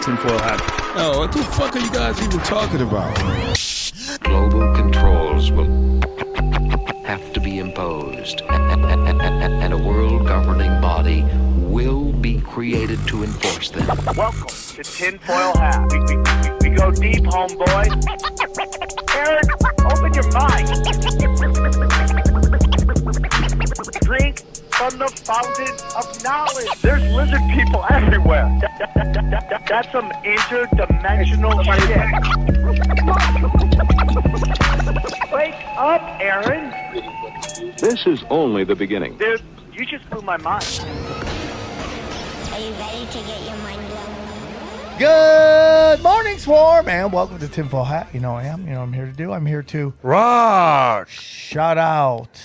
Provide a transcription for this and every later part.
tinfoil hat. Oh, what the fuck are you guys even talking about? Global controls will have to be imposed, and a world governing body will be created to enforce them. Welcome to Tinfoil Hat. We go deep, homeboy. Aaron, open your mind. Drink from the fountain of knowledge. There's lizard people everywhere. That's some interdimensional shit. Wake up, Aaron. This is only the beginning. Dude, you just blew my mind. Are you ready to get your mind blown? Good morning, Swarm, and welcome to Tinfoil Hat. You know I am. You know what I'm here to do. I'm here to rock. Shout out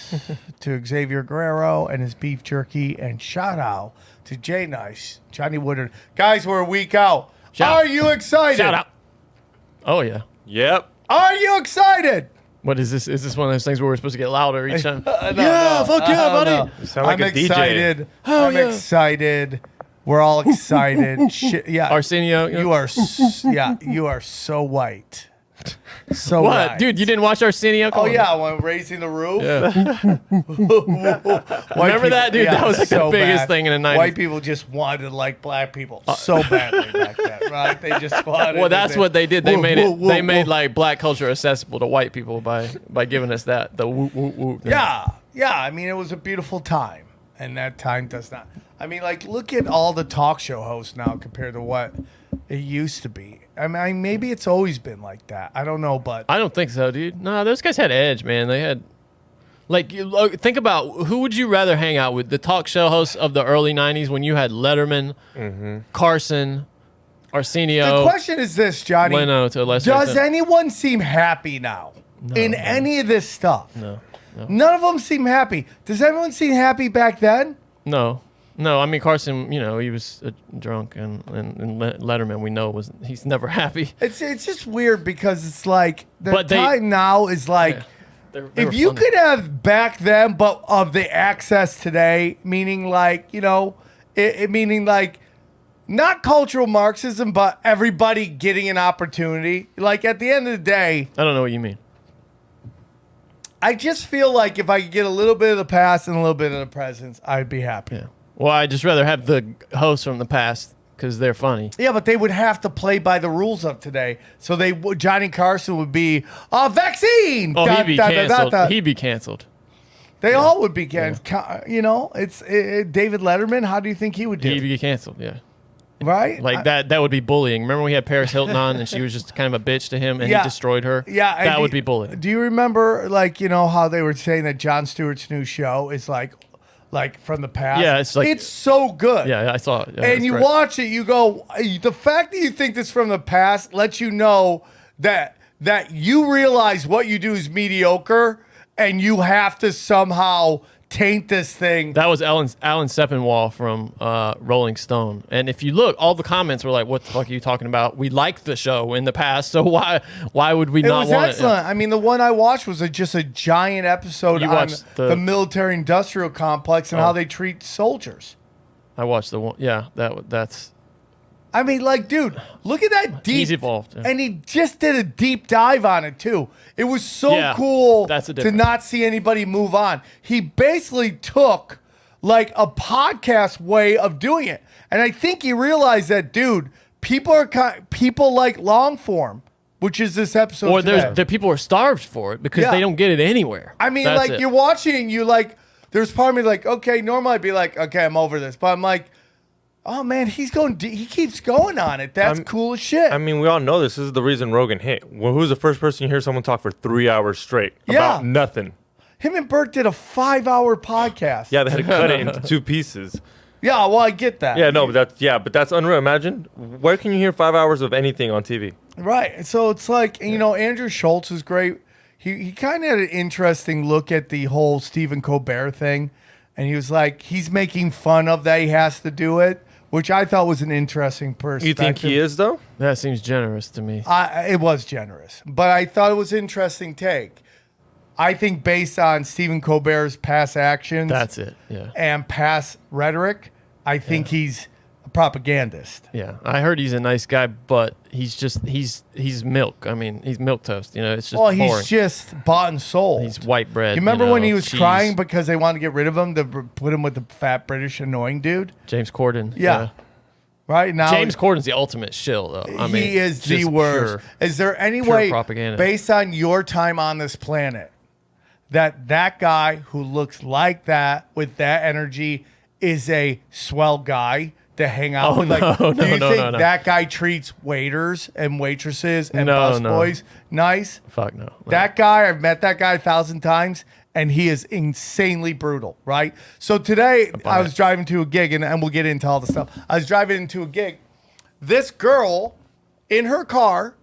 to Xavier Guerrero and his beef jerky, and shout out to Jay Nice, Johnny Woodard. Guys, we're a week out. Are you excited? Shout out. Oh, yeah. Yep. Are you excited? What is this? Is this one of those things where we're supposed to get louder each time? Fuck yeah, buddy. You sound like I'm a DJ. excited. Oh, I'm yeah. excited. We're all excited. Shit, yeah. Arsenio. You are, you are so white. So What? white. Dude, you didn't watch Arsenio? Come Oh on. yeah, when raising the roof. Yeah. White Remember that, dude? yeah, That was like so the biggest bad. thing in the 90s. White people just wanted to like black people so badly back then, right? They just wanted. Well, that's what they did. They made it. They made whoa. like black culture accessible to white people by giving us that the woo woo woo. thing. Yeah. I mean, it was a beautiful time, and that time does not. I mean, like, look at all the talk show hosts now compared to what it used to be. I mean, maybe it's always been like that. I don't know, but I don't think so, dude. No, those guys had edge, man. They had, like, think about who would you rather hang out with? The talk show hosts of the early '90s when you had Letterman, Carson, Arsenio. the question is this, Johnny: Leno to a lesser does extent. anyone seem happy now in any of this stuff? No. None of them seem happy. Does everyone seem happy back then? No. I mean Carson. You know, he was drunk, and Letterman, we know he's never happy. It's just weird because it's like the But they- time now is like. Yeah. If you could have back then, but of the access today, meaning like, you know, meaning like not cultural Marxism, but everybody getting an opportunity. Like at the end of the day, I don't know what you mean. I just feel like if I could get a little bit of the past and a little bit of the present, I'd be happy. Yeah. Well, I'd just rather have the hosts from the past because they're funny. Yeah, but they would have to play by the rules of today. So Johnny Carson would be a vaccine. Oh, he'd be canceled. He'd be canceled. They all would be canceled. You know, it's David Letterman. How do you think he would do? He'd be canceled. Yeah. Right? Like that would be bullying. Remember we had Paris Hilton on and she was just kind of a bitch to him and Yeah. he destroyed her? Yeah. and That would be bullying. Do you remember, like, you know, how they were saying that Jon Stewart's new show is like from the past? Yeah, it's like- it's so good. Yeah, I saw it. Yeah, and that's you great. watch it, you go, the fact that you think this from the past lets you know that you realize what you do is mediocre and you have to somehow taint this thing. That was Alan Sepinwall from Rolling Stone. And if you look, all the comments were like, what the fuck are you talking about? We liked the show in the past, so why would we It not was want excellent. I mean, the one I watched was just a giant episode You on watched the military-industrial complex and Oh. how they treat soldiers. I watched the one. Yeah, that's. I mean, like, dude, look at that deep. He's evolved. Yeah. And he just did a deep dive on it, too. It was so Yeah, cool that's the to difference. not see anybody move on. He basically took, like, a podcast way of doing it. And I think he realized that, dude, people like long form, which is this episode Or today. the people are starved for it because Yeah. they don't get it anywhere. I mean, That's like, it. you're watching and you, like, there's part of me like, okay, normally I'd be like, okay, I'm over this. But I'm like, oh man, he keeps going on it. That's cool as shit. I mean, we all know this is the reason Rogan hit. Well, who's the first person you hear someone talk for 3 hours straight Yeah. about nothing? Him and Bert did a 5-hour podcast. Yeah, they had to cut it into 2 pieces. Yeah, well, I get that. Yeah, no, but that's unreal. Imagine where can you hear 5 hours of anything on TV? Right. So it's like, you know, Andrew Schultz is great. He kind of had an interesting look at the whole Stephen Colbert thing. And he was like, he's making fun of that he has to do it, which I thought was an interesting perspective. You think he is, though? That seems generous to me. It was generous, but I thought it was an interesting take. I think based on Stephen Colbert's past actions That's it. Yeah. and past rhetoric, I think he's propagandist. Yeah, I heard he's a nice guy, but he's milk. I mean, he's milk toast. It's just boring. He's just bought and sold. He's white bread. You remember when he was cheese. crying because they wanted to get rid of him to put him with the fat British annoying dude? James Corden. Yeah. Right now, James Corden's the ultimate shill, though. I mean, he is the just worst. pure- Is there any pure way, propaganda. based on your time on this planet, that guy who looks like that with that energy is a swell guy to hang out with? Like, do you think that guy treats waiters and waitresses and busboys nice? Fuck no. That guy, I've met that guy 1,000 times, and he is insanely brutal, right? So today, I was driving to a gig, and we'll get into all the stuff. I was driving into a gig. This girl, in her car,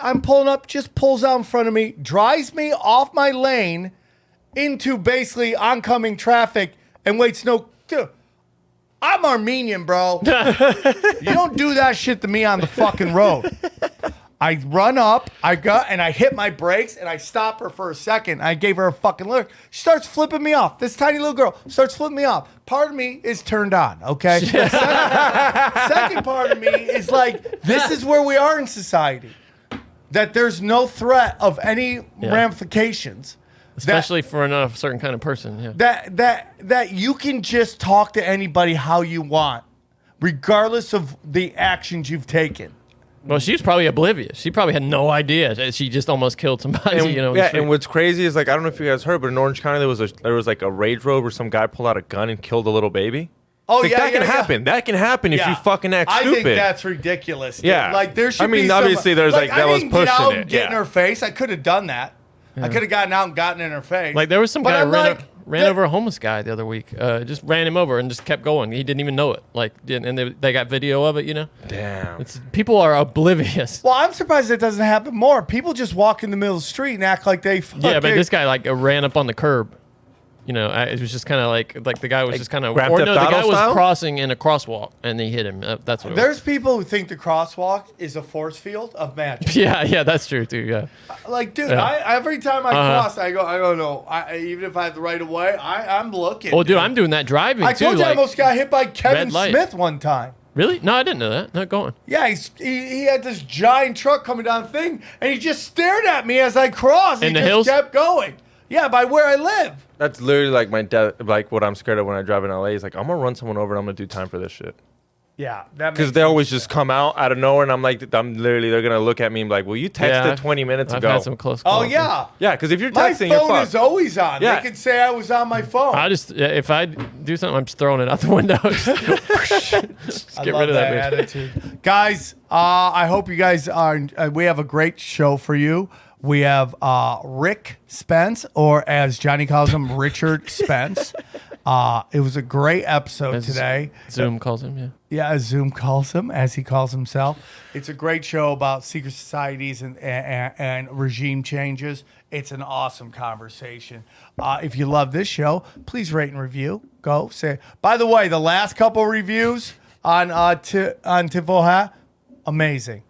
I'm pulling up, just pulls out in front of me, drives me off my lane into basically oncoming traffic, and waits dude, I'm Armenian, bro. You don't do that shit to me on the fucking road. I run up, and I hit my brakes, and I stop her for a second. I gave her a fucking look. She starts flipping me off. This tiny little girl starts flipping me off. Part of me is turned on, okay? Second part of me is like, this is where we are in society. That there's no threat of any ramifications. Especially for a certain kind of person. Yeah. That you can just talk to anybody how you want, regardless of the actions you've taken. Well, she was probably oblivious. She probably had no idea. She just almost killed somebody. And, and what's crazy is, like, I don't know if you guys heard, but in Orange County there was like a rage road where some guy pulled out a gun and killed a little baby. Oh, like, that can happen. That can happen if you fucking act stupid. I think that's ridiculous. Dude. Yeah. Like, there should be obviously there's like that was I didn't pushing get out it. and get in her face. I could have done that. Yeah. I could have gotten out and gotten in her face. Like, there was some But guy I'm ran over a homeless guy the other week. Just ran him over and just kept going. He didn't even know it. Like, and they got video of it. Damn. People are oblivious. Well, I'm surprised it doesn't happen more. People just walk in the middle of the street and act like they. Yeah, but this guy ran up on the curb. It was just kind of like the guy was just kind of. Or no, the guy was crossing in a crosswalk and he hit him. That's what. There's people who think the crosswalk is a force field of magic. Yeah, that's true too. Yeah. Like, dude, every time I cross, I go no. Even if I have the right of way, I'm looking. Oh, dude, I'm doing that driving too. I told you I almost got hit by Kevin light. Smith one time. Really? No, I didn't know that. Not going. Yeah, he had this giant truck coming down the thing, and he just stared at me as I crossed. In the hills? hills? Kept going. Yeah, by where I live. That's literally like like what I'm scared of when I drive in LA. Is like, I'm gonna run someone over and I'm gonna do time for this shit. Yeah, that because they always just come out of nowhere, and I'm like, they're gonna look at me and be like, "Well, you texted 20 minutes ago." I've had some close calls. Oh yeah, yeah. Because if you're my texting, phone is always on. Yeah. They can say I was on my phone. If I do something, I'm just throwing it out the window. Just get rid of that attitude, guys. I hope you guys are. We have a great show for you. We have Rick Spence, or as Johnny calls him, Richard Spence. It was a great episode today. Zoom calls him, yeah. Yeah, as Zoom calls him, as he calls himself. It's a great show about secret societies and regime changes. It's an awesome conversation. If you love this show, please rate and review. Go say. By the way, the last couple reviews on Tifoha, amazing.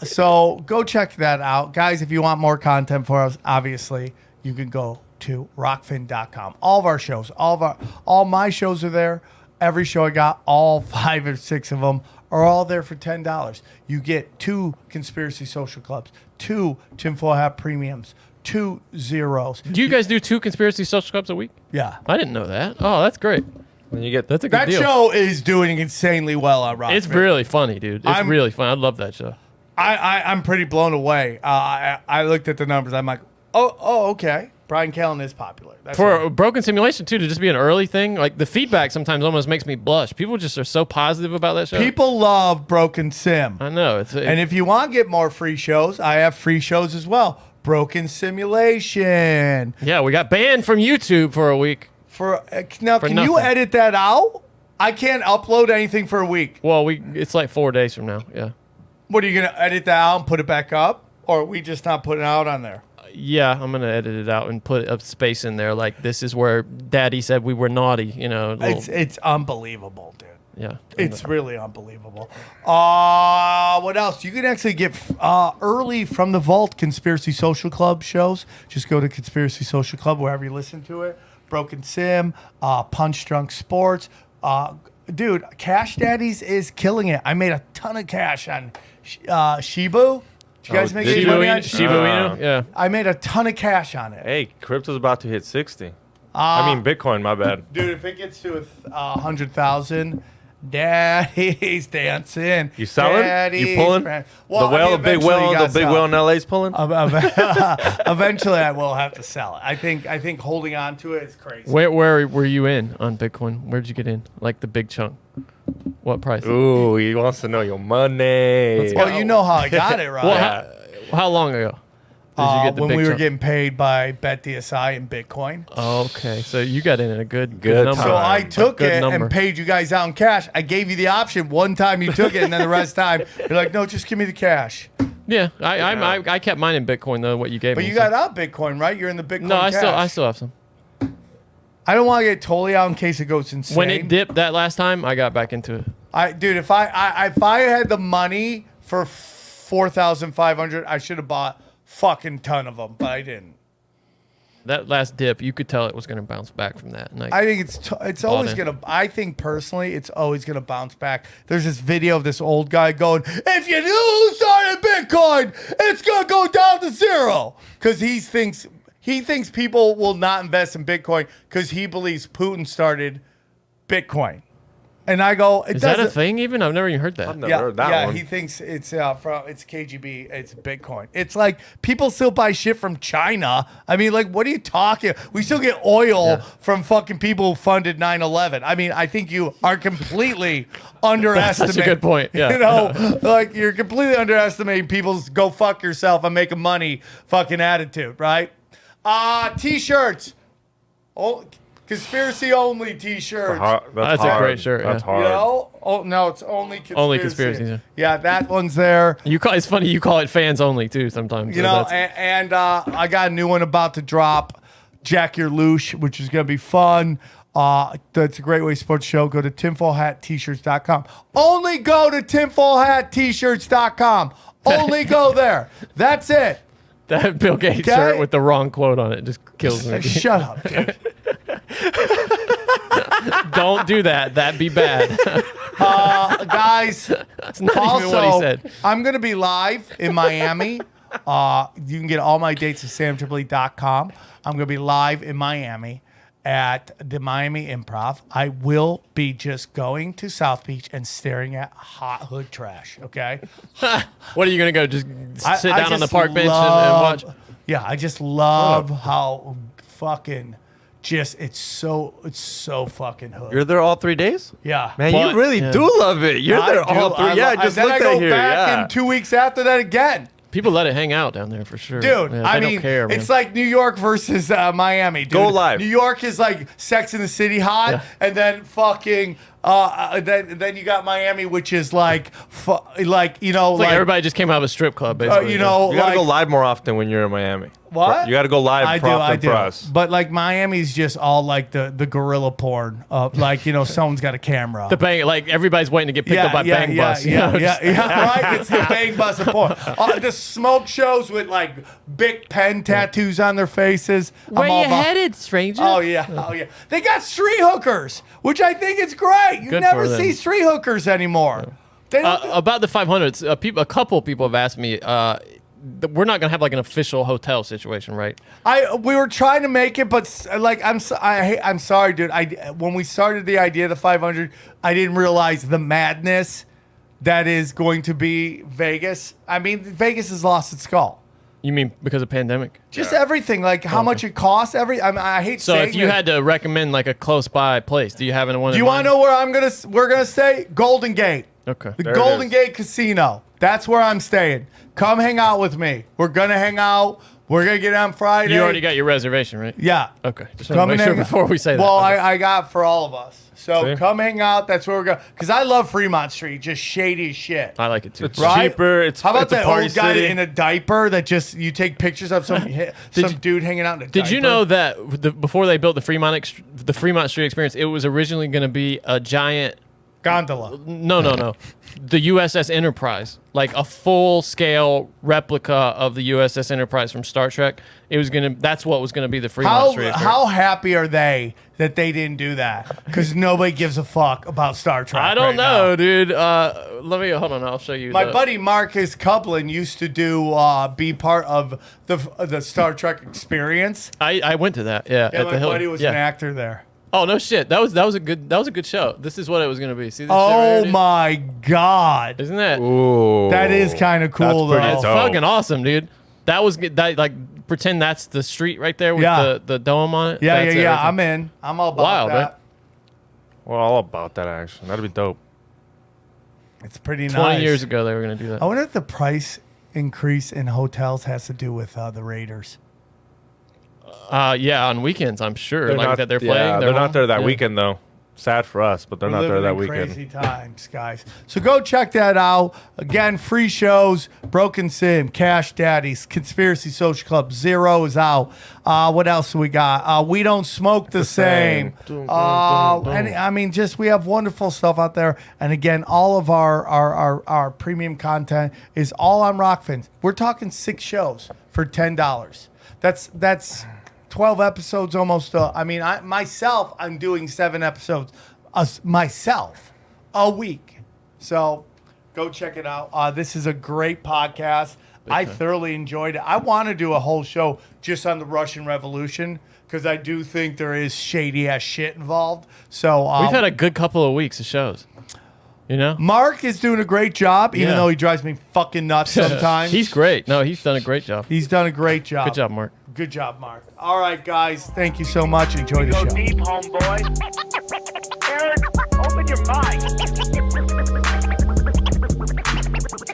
So go check that out. Guys, if you want more content for us, obviously, you can go to rockfin.com. All of our shows, all my shows are there. Every show I got, all 5 or 6 of them are all there for $10. You get 2 Conspiracy Social Clubs, 2 Tinfoil Hat Premiums, 2 zeros. Do you guys do 2 Conspiracy Social Clubs a week? Yeah. I didn't know that. Oh, that's great. When you get that's a good that deal. show is doing insanely well on Rockfin. It's really funny, dude. It's really fun. I love that show. I'm pretty blown away. I looked at the numbers. I'm like, oh, okay. Brian Callen is popular. That's For right. Broken Simulation, too, to just be an early thing, like the feedback sometimes almost makes me blush. People just are so positive about that show. People love Broken Sim. I know. And if you want to get more free shows, I have free shows as well. Broken Simulation. Yeah, we got banned from YouTube for a week. Now, can you edit that out? I can't upload anything for a week. Well, it's like 4 days from now, yeah. What, are you going to edit that out and put it back up? Or are we just not putting it out on there? Yeah, I'm going to edit it out and put a space in there. Like, this is where Daddy said we were naughty, It's unbelievable, dude. Yeah. It's really unbelievable. What else? You can actually get early from the vault Conspiracy Social Club shows. Just go to Conspiracy Social Club, wherever you listen to it. Broken Sim, Punch Drunk Sports. dude, Cash Daddies is killing it. I made a ton of cash on Shibu. Did you guys make any money on Shiba Inu? Yeah. I made a ton of cash on it. Hey, crypto's about to hit 60. I mean, Bitcoin, my bad. Dude, if it gets to 100,000, Daddy's dancing. You selling? Daddy's You pulling? Well, The whale, the big whale, the big whale in LA's pulling? Eventually, I will have to sell it. I think holding on to it is crazy. Where were you in on Bitcoin? Where'd you get in? Like the big chunk? What price? Ooh, he wants to know your money. Well, you know how I got it, right? Well, how long ago did you get the when big we were chunk? getting paid by BetDSI in Bitcoin. Okay, so you got in at a good Good number. So I took Good it number. and paid you guys out in cash. I gave you the option one time you took it, and then the rest time you're like, no, just give me the cash. Yeah, I kept mine in Bitcoin though. What you gave But me. you so- got out Bitcoin, right? You're in the Bitcoin. No, I cash. still have some. I don't want to get totally out in case it goes insane. When it dipped that last time, I got back into it. Dude, if I had the money for 4,500, I should have bought fucking ton of them, but I didn't. That last dip, you could tell it was going to bounce back from that. And I think it's always in. gonna. I think personally, it's always gonna bounce back. There's this video of this old guy going, "If you do start in Bitcoin, it's gonna go down to zero," because he thinks people will not invest in Bitcoin because he believes Putin started Bitcoin. And I go, Is that a thing even? I've never even heard that. I've never heard that one. he thinks it's KGB, it's Bitcoin. It's like people still buy shit from China. I mean, like, what are you talking? We still get oil from fucking people who funded 9/11. I mean, I think you are completely underestimating. That's a good point. Yeah. You know, like you're completely underestimating people's go fuck yourself and making money fucking attitude, right? T-shirts. Oh, conspiracy only T-shirts. That's a great shirt, That's yeah. hard. You know? Oh no, it's only conspiracy. Only conspiracies, Yeah, that one's there. It's funny you call it fans only too sometimes. You so know, that's- and I got a new one about to drop, Jack Your Loosh, which is gonna be fun. That's a great way to support the show. Go to tinfoilhattshirts.com. Only go to tinfoilhattshirts.com. Only go there. That's it. that Bill Gates Okay. shirt with the wrong quote on it just kills me. Shut up, dude. Don't do that. That'd be bad. Guys, That's not even what he also, said. I'm going to be live in Miami. You can get all my dates at samtripoli.com. I'm going to be live in Miami at the Miami Improv. I will be just going to South Beach and staring at hot hood trash, okay? What are you gonna go? Just sit I down on the just park bench and love- watch? Yeah, I just love how fucking it's so fucking hood. You're there all 3 days? Yeah. Man, But- you really yeah. do love it. You're I there do. all 3. I Yeah, lo- just and look then I at go here. back Yeah. in 2 weeks after that again. People let it hang out down there for sure. Dude, Yeah, I they mean, don't care, man. it's like New York versus Miami. Dude. Go live. New York is like Sex in the City hot, Yeah. and then fucking then you got Miami, which is like like you know It's like everybody just came out of a strip club, basically. you know You gotta like go live more often when you're in Miami. What? You gotta go live I for us. But like Miami's just all like the gorilla porn. Like you know someone's got a camera. The bang, like everybody's waiting to get picked up by Bang Bus. you know, just- right. It's the bang bus of porn. The smoke shows with like big pen tattoos on their faces. Where I'm all you about- headed, stranger? Oh yeah. They got street hookers, which I think is great. You Good never for them. see street hookers anymore. They don't. About the 500s, a couple people have asked me. We're not gonna have like an official hotel situation, right? We were trying to make it, but like I'm sorry, dude. When we started the idea of the 500, I didn't realize the madness that is going to be Vegas. I mean, Vegas has lost its skull. You mean because of pandemic? Just everything, like how much it costs. I hate So saying if you this. had to recommend like a close by place, do you have anyone? Do you want to know where we're gonna stay? Golden Gate. Okay. The There it Golden is. Gate Casino. That's where I'm staying. Come hang out with me. We're gonna hang out. We're gonna get on Friday. You already got your reservation, right? Yeah. Okay. Just Come want to and make sure hang- before we say that. Well, Okay. I got for all of us. So See? come hang out. That's where we're going. Because I love Fremont Street. Just shady as shit. I like it too. It's Right? cheaper. It's How about it's a that party old guy city. in a diaper that just you take pictures of some dude hanging out in a diaper? Did you know that before they built the Fremont Street Experience, it was originally going to be a giant Gondola. No. The USS Enterprise, like a full-scale replica of the USS Enterprise from Star Trek. That's what was gonna be the Freemasonry. How happy are they that they didn't do that? Because nobody gives a fuck about Star Trek. I don't right know, now. dude. Hold on. I'll show you. My buddy Marcus Couplin used to be part of the Star Trek experience. I went to that. Yeah, Yeah, at my the Hill. buddy was an actor there. Oh no shit! That was a good show. This is what it was gonna be. See this shit Oh right here? my god, Isn't that? Ooh, that is kind of cool that's pretty though. It's dope. fucking awesome, dude. That was good. Pretend that's the street right there with Yeah. the dome on it. Yeah, That's it yeah. right there. I'm in. I'm all about Wild, that. right? We're all about that action. That'd be dope. It's pretty 20 nice. years ago they were gonna do that. I wonder if the price increase in hotels has to do with the Raiders. Yeah, on weekends I'm sure. That they're playing. Yeah, they're not home. there that Yeah. weekend though. Sad for us, but they're We're not there living that in weekend. Crazy times, guys. So go check that out. Again, free shows, Broken Sim, Cash Daddies, Conspiracy Social Club, Zero is out. What else do we got? We Don't Smoke the Same. Same. And I mean, we have wonderful stuff out there. And again, all of our premium content is all on Rockfins. We're talking 6 shows for $10. That's 12 episodes almost. I'm doing 7 episodes myself a week. So go check it out. This is a great podcast. I thoroughly enjoyed it. I want to do a whole show just on the Russian Revolution because I do think there is shady ass shit involved. So We've had a good couple of weeks of shows. You know? Mark is doing a great job, even Yeah. though he drives me fucking nuts sometimes. He's great. No, he's done a great job. He's done a great job. Good job, Mark. Good job, Mark. All right, guys. Thank you so much. Enjoy the Go show. deep, homeboy. Aaron, open your mind.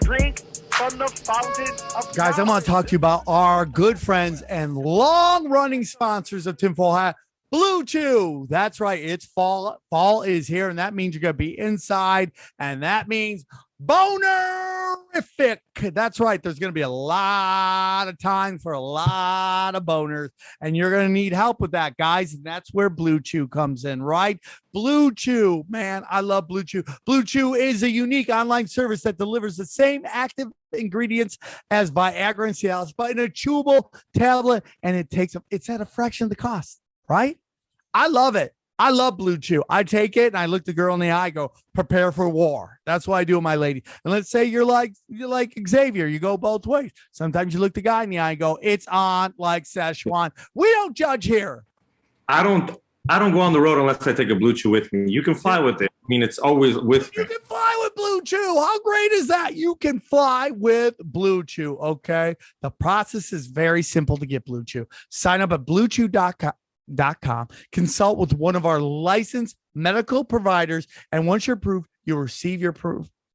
Drink from the fountain of Guys, I want to talk to you about our good friends and long-running sponsors of Tinfoil Hat, Blue Chew. That's right. It's fall. Fall is here, and that means you're going to be inside, and that means bonerific. That's right. There's going to be a lot of time for a lot of boners, and you're going to need help with that, guys. And that's where Blue Chew comes in, right? Blue Chew, man, I love Blue Chew. Blue Chew is a unique online service that delivers the same active ingredients as Viagra and Cialis, but in a chewable tablet, and it's at a fraction of the cost, right? I love it. I love Blue Chew. I take it and I look the girl in the eye, go, prepare for war. That's what I do with my lady. And let's say you're like Xavier, you go both ways. Sometimes you look the guy in the eye and go, it's on like Szechuan. We don't judge here. I don't go on the road unless I take a Blue Chew with me. You can fly with it. I mean, it's always with me. You can fly with Blue Chew. How great is that? You can fly with Blue Chew, okay? The process is very simple to get Blue Chew. Sign up at bluechew.com. Consult with one of our licensed medical providers, and once you're approved, you'll receive your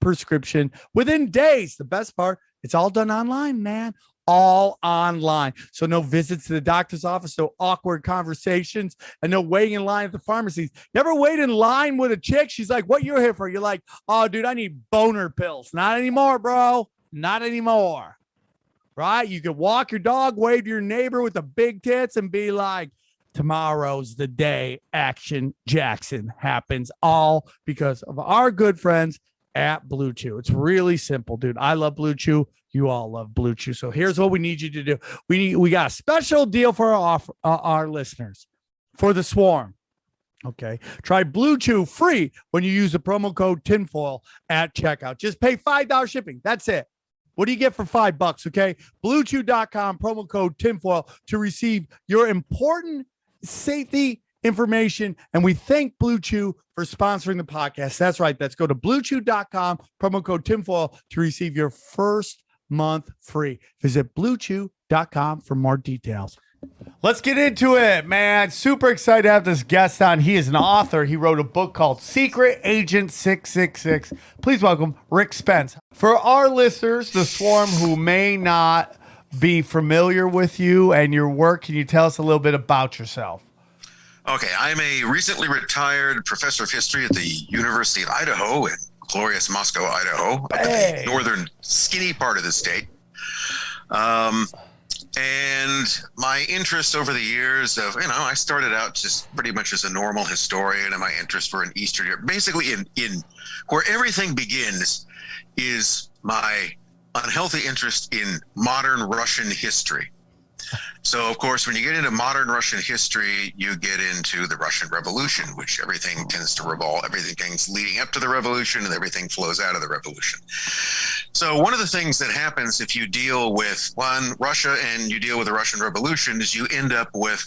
prescription within days. The best part, it's all done online, man. All online. So no visits to the doctor's office, no awkward conversations, and no waiting in line at the pharmacies. You ever wait in line with a chick? She's like, what you're here for? You're like, oh, dude, I need boner pills. Not anymore, bro. Not anymore. Right? You can walk your dog, wave to your neighbor with the big tits, and be like, tomorrow's the day Action Jackson happens, all because of our good friends at Blue Chew. It's really simple, dude. I love Blue Chew. You all love Blue Chew. So here's what we need you to do. We got a special deal for our listeners for the swarm. Okay. Try Blue Chew free when you use the promo code tinfoil at checkout. Just pay $5 shipping. That's it. What do you get for $5? Okay. BlueChew.com, promo code tinfoil to receive your important safety information. And we thank Blue Chew for sponsoring the podcast. That's right. Let's go to bluechew.com, promo code tinfoil to receive your first month free. Visit bluechew.com for more details. Let's get into it, man. Super excited to have this guest on. He is an author. He wrote a book called Secret Agent 666. Please welcome Rick Spence. For our listeners, the swarm who may not be familiar with you and your work, can you tell us a little bit about yourself? Okay, I'm a recently retired professor of history at the University of Idaho in glorious Moscow, Idaho, up in the northern skinny part of the state. And my interest over the years of, I started out just pretty much as a normal historian, and my interests were in Eastern Europe. Basically, in where everything begins is my unhealthy interest in modern Russian history. So, of course, when you get into modern Russian history, you get into the Russian Revolution, which everything tends to revolve, everything's leading up to the revolution, and everything flows out of the revolution. So one of the things that happens if you deal with Russia and you deal with the Russian Revolution is you end up with,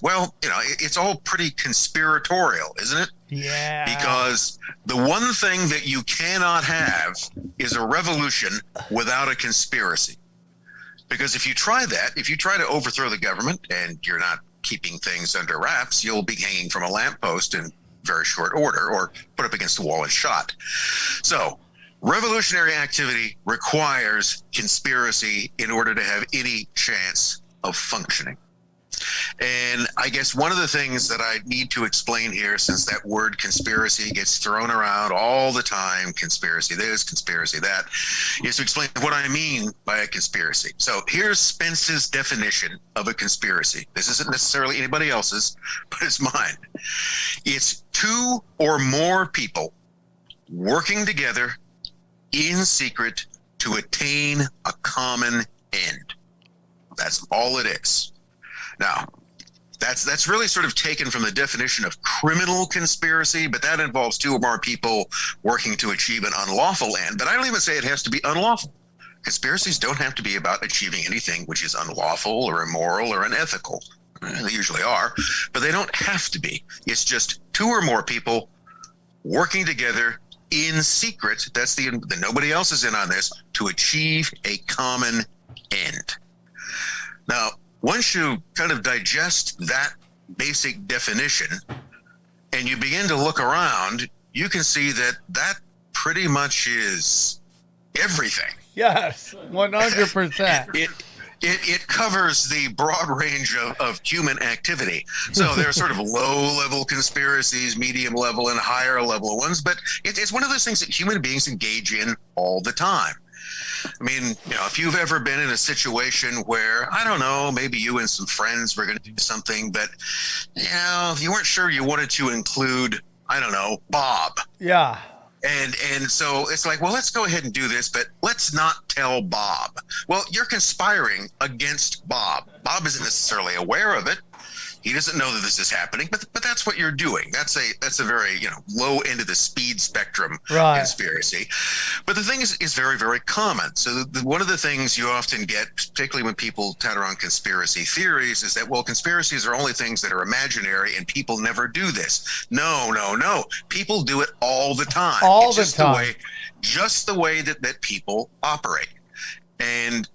it's all pretty conspiratorial, isn't it? Yeah. Because the one thing that you cannot have is a revolution without a conspiracy. Because if you try to overthrow the government and you're not keeping things under wraps, you'll be hanging from a lamppost in very short order or put up against the wall and shot. So revolutionary activity requires conspiracy in order to have any chance of functioning. And I guess one of the things that I need to explain here, since that word conspiracy gets thrown around all the time, conspiracy this, conspiracy that, is to explain what I mean by a conspiracy. So here's Spence's definition of a conspiracy. This isn't necessarily anybody else's, but it's mine. It's two or more people working together in secret to attain a common end. That's all it is. Now, that's really sort of taken from the definition of criminal conspiracy, but that involves two or more people working to achieve an unlawful end. But I don't even say it has to be unlawful. Conspiracies don't have to be about achieving anything which is unlawful or immoral or unethical. They usually are, but they don't have to be. It's just two or more people working together in secret. That's the nobody else is in on this, to achieve a common end. Now, once you kind of digest that basic definition and you begin to look around, you can see that that pretty much is everything. Yes, 100%. It covers the broad range of human activity. So there are sort of low-level conspiracies, medium-level, and higher-level ones, but it's one of those things that human beings engage in all the time. I mean, if you've ever been in a situation where, I don't know, maybe you and some friends were going to do something, but, you weren't sure you wanted to include, I don't know, Bob. Yeah. And so it's like, well, let's go ahead and do this, but let's not tell Bob. Well, you're conspiring against Bob. Bob isn't necessarily aware of it. He doesn't know that this is happening, but that's what you're doing. That's a very low end of the speed spectrum conspiracy. But the thing is very, very common. So one of the things you often get, particularly when people tatter on conspiracy theories, is that, well, conspiracies are only things that are imaginary and people never do this. No. People do it all the time. Just the way that people operate. And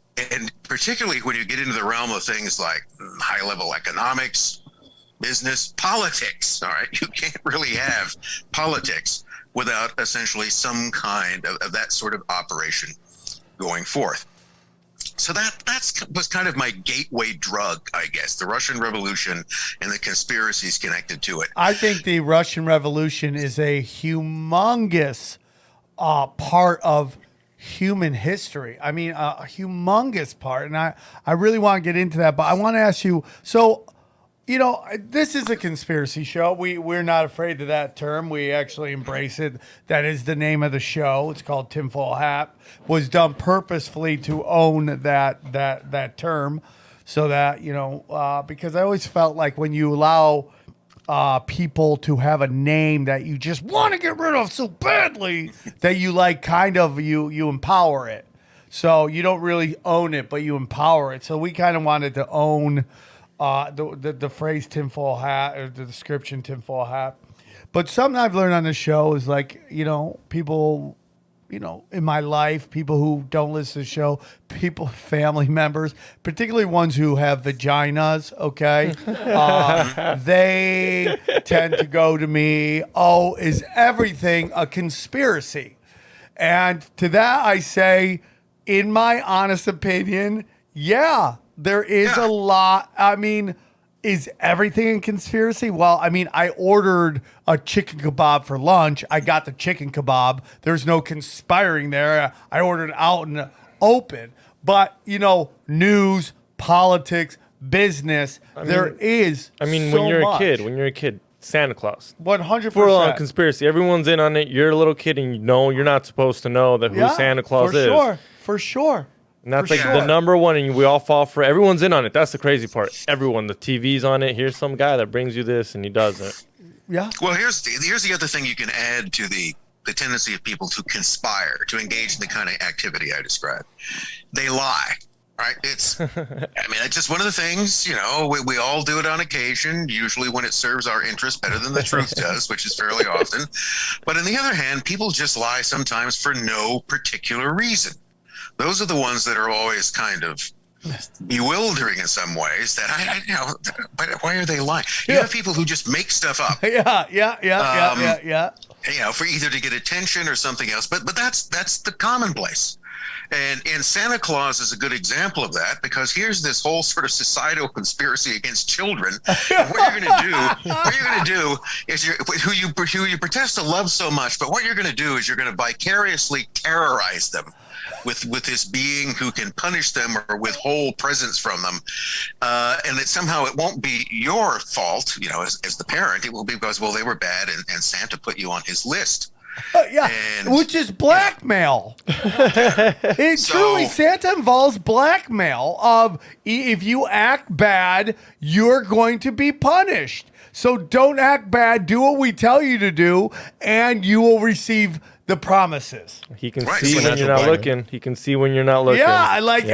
particularly when you get into the realm of things like high-level economics, business, politics, all right? You can't really have politics without essentially some kind of that sort of operation going forth. So that was kind of my gateway drug, I guess, the Russian Revolution and the conspiracies connected to it. I think the Russian Revolution is a humongous part of human history. I mean, a humongous part. And I really want to get into that, but I want to ask you, so, this is a conspiracy show. We're not afraid of that term. We actually embrace it. That is the name of the show. It's called Tinfoil Hat. Was done purposefully to own that term, so that, because I always felt like when you allow people to have a name that you just want to get rid of so badly that you you empower it. So you don't really own it, but you empower it. So we kind of wanted to own the phrase tinfoil hat, or the description tinfoil hat. But something I've learned on the show is people, in my life, people who don't listen to the show, family members, particularly ones who have vaginas, okay? They tend to go to me, is everything a conspiracy? And to that I say, in my honest opinion, yeah, there is a lot. I mean, is everything a conspiracy? Well, I mean, I ordered a chicken kebab for lunch. I got the chicken kebab. There's no conspiring there. I ordered it out in the open. But, news, politics, business. There is. When so you're much. when you're a kid, Santa Claus. 100%. Full on conspiracy. Everyone's in on it. You're a little kid, and you're not supposed to know that who Santa Claus is. For sure. And that's the number one, and we all fall for it. Everyone's in on it. That's the crazy part. Everyone, the TV's on it. Here's some guy that brings you this, and he does it. Yeah. Well, here's the other thing you can add to the tendency of people to conspire, to engage in the kind of activity I described. They lie. Right. It's just one of the things, we all do it on occasion, usually when it serves our interest better than the truth does, which is fairly often. But on the other hand, people just lie sometimes for no particular reason. Those are the ones that are always kind of bewildering in some ways that why are they lying? You have people who just make stuff up. Yeah. For either to get attention or something else. But that's the commonplace. And Santa Claus is a good example of that, because here's this whole sort of societal conspiracy against children. And what you're going to do is who you protest to love so much, but what you're going to do is you're going to vicariously terrorize them with this being who can punish them or withhold presents from them, and that somehow it won't be your fault, as the parent. It will be because they were bad and Santa put you on his list. Which is blackmail. Truly, Santa involves blackmail of if you act bad, you're going to be punished. So don't act bad, do what we tell you to do, and you will receive the promises. He can see when you're not looking. He can see when you're not looking. Yeah, I like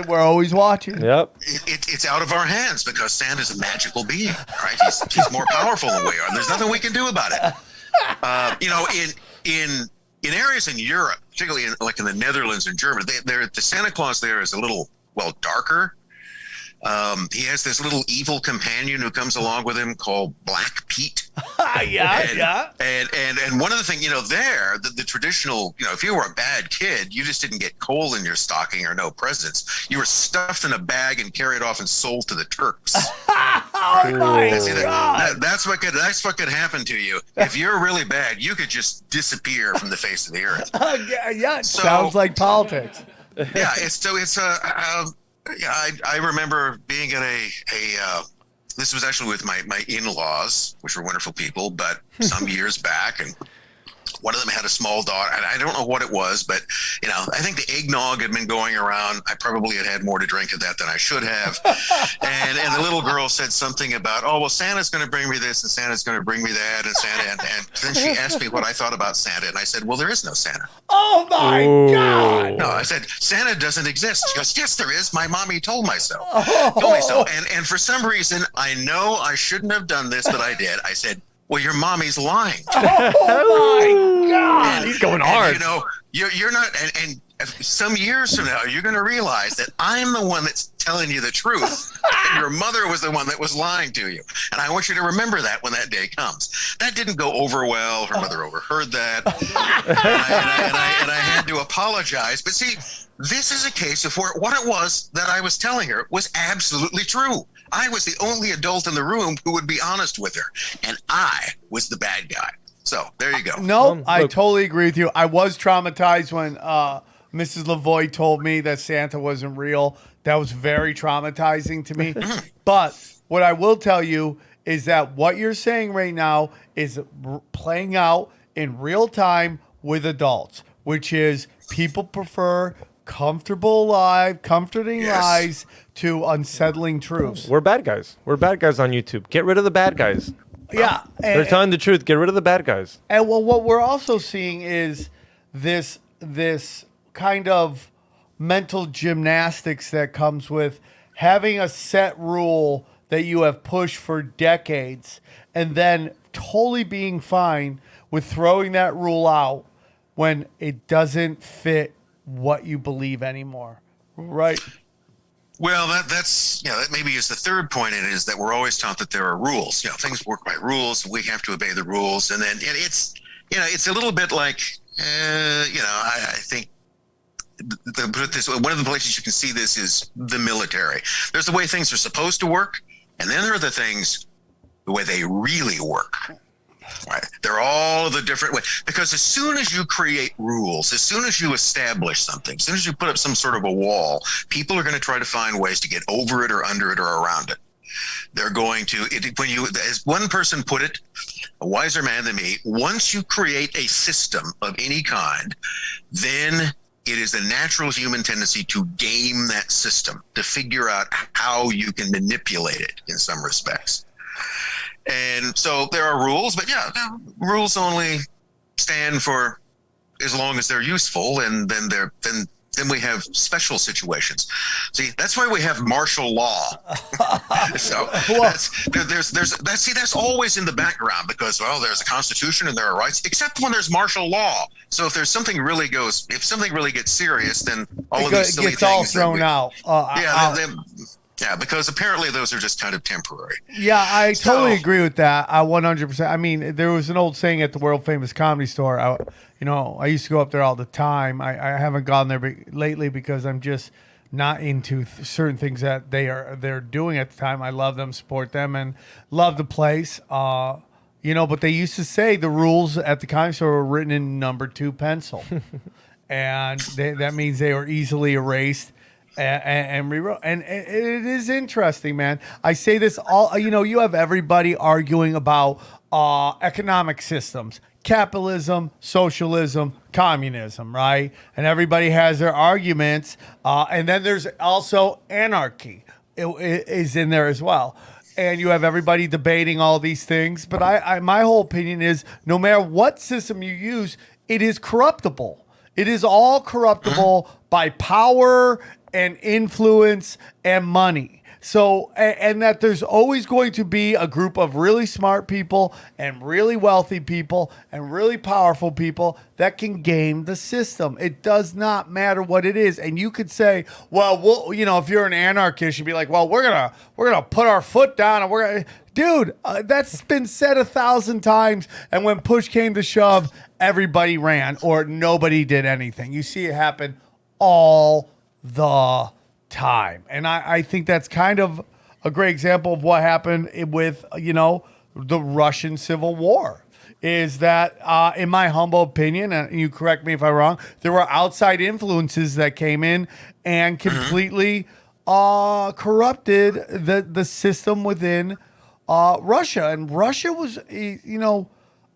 we're always watching. Yep. It's out of our hands because Santa's a magical being, right? He's more powerful than we are. There's nothing we can do about it. In areas in Europe, particularly in the Netherlands and Germany, the Santa Claus there is a little darker. He has this little evil companion who comes along with him called Black Pete. And one of the things, there, the traditional, if you were a bad kid, you just didn't get coal in your stocking or no presents. You were stuffed in a bag and carried off and sold to the Turks. That's what could happen to you. If you're really bad, you could just disappear from the face of the earth. Sounds like politics. I remember being at this was actually with my in-laws, which were wonderful people, but some years back, and one of them had a small daughter, and I don't know what it was, but I think the eggnog had been going around. I probably had more to drink of that than I should have. And the little girl said something about, Santa's going to bring me this and Santa's going to bring me that, and then she asked me what I thought about Santa, and I said, well, there is no Santa. Oh my God! No, I said Santa doesn't exist. She goes, yes, there is. My mommy told me so. And for some reason, I know I shouldn't have done this, but I did. I said, well, your mommy's lying. Oh my God! He's going hard. You're not, and some years from now, you're going to realize that I'm the one that's telling you the truth. And your mother was the one that was lying to you. And I want you to remember that when that day comes. That didn't go over well. Her mother overheard that. and I had to apologize. But see, this is a case of where what it was that I was telling her was absolutely true. I was the only adult in the room who would be honest with her. And I was the bad guy. So there you go. No, I totally agree with you. I was traumatized when Mrs. Lavoie told me that Santa wasn't real. That was very traumatizing to me. But what I will tell you is that what you're saying right now is playing out in real time with adults, which is people prefer comforting lies to unsettling truths. We're bad guys. We're bad guys on YouTube. Get rid of the bad guys. Yeah. They're telling the truth. Get rid of the bad guys. And what we're also seeing is this kind of mental gymnastics that comes with having a set rule that you have pushed for decades and then totally being fine with throwing that rule out when it doesn't fit what you believe anymore. Right? Well, that's that maybe is the third point in it, is that we're always taught that there are rules. Things work by rules. We have to obey the rules, and then it's a little bit like I think put it this way, one of the places you can see this is the military. There's the way things are supposed to work, and then there are the way they really work. Right. They're all the different ways. Because as soon as you create rules, as soon as you establish something, as soon as you put up some sort of a wall, people are going to try to find ways to get over it or under it or around it. They're going to, as one person put it, a wiser man than me, once you create a system of any kind, then it is a natural human tendency to game that system, to figure out how you can manipulate it in some respects. And so there are rules, but yeah, rules only stand for as long as they're useful, and then we have special situations. See, that's why we have martial law. So that's always in the background, because there's a constitution and there are rights, except when there's martial law. So if something really gets serious, then all of these silly things gets all things thrown out. Yeah, because apparently those are just kind of temporary. Yeah, I totally agree with that. 100%. I mean, there was an old saying at the world famous Comedy Store. I used to go up there all the time. I haven't gone there lately because I'm just not into certain things that they're doing at the time. I love them, support them, and love the place. But they used to say the rules at the Comedy Store were written in number 2 pencil, and that means they were easily erased. And rewrote, and it is interesting, man. I say this all. You have everybody arguing about economic systems, capitalism, socialism, communism, right? And everybody has their arguments. And then there's also anarchy. It is in there as well. And you have everybody debating all these things. But my whole opinion is, no matter what system you use, it is corruptible. It is all corruptible by power and influence and money. So, and that there's always going to be a group of really smart people and really wealthy people and really powerful people that can game the system. It does not matter what it is. And you could say, well, if you're an anarchist, you'd be like, well, we're gonna put our foot down and we're gonna, dude, that's been said 1,000 times. And when push came to shove, everybody ran or nobody did anything. You see it happen all the time. And I think that's kind of a great example of what happened with, the Russian Civil War. Is that, in my humble opinion, and you correct me if I'm wrong, there were outside influences that came in and completely corrupted the system within Russia. And Russia was,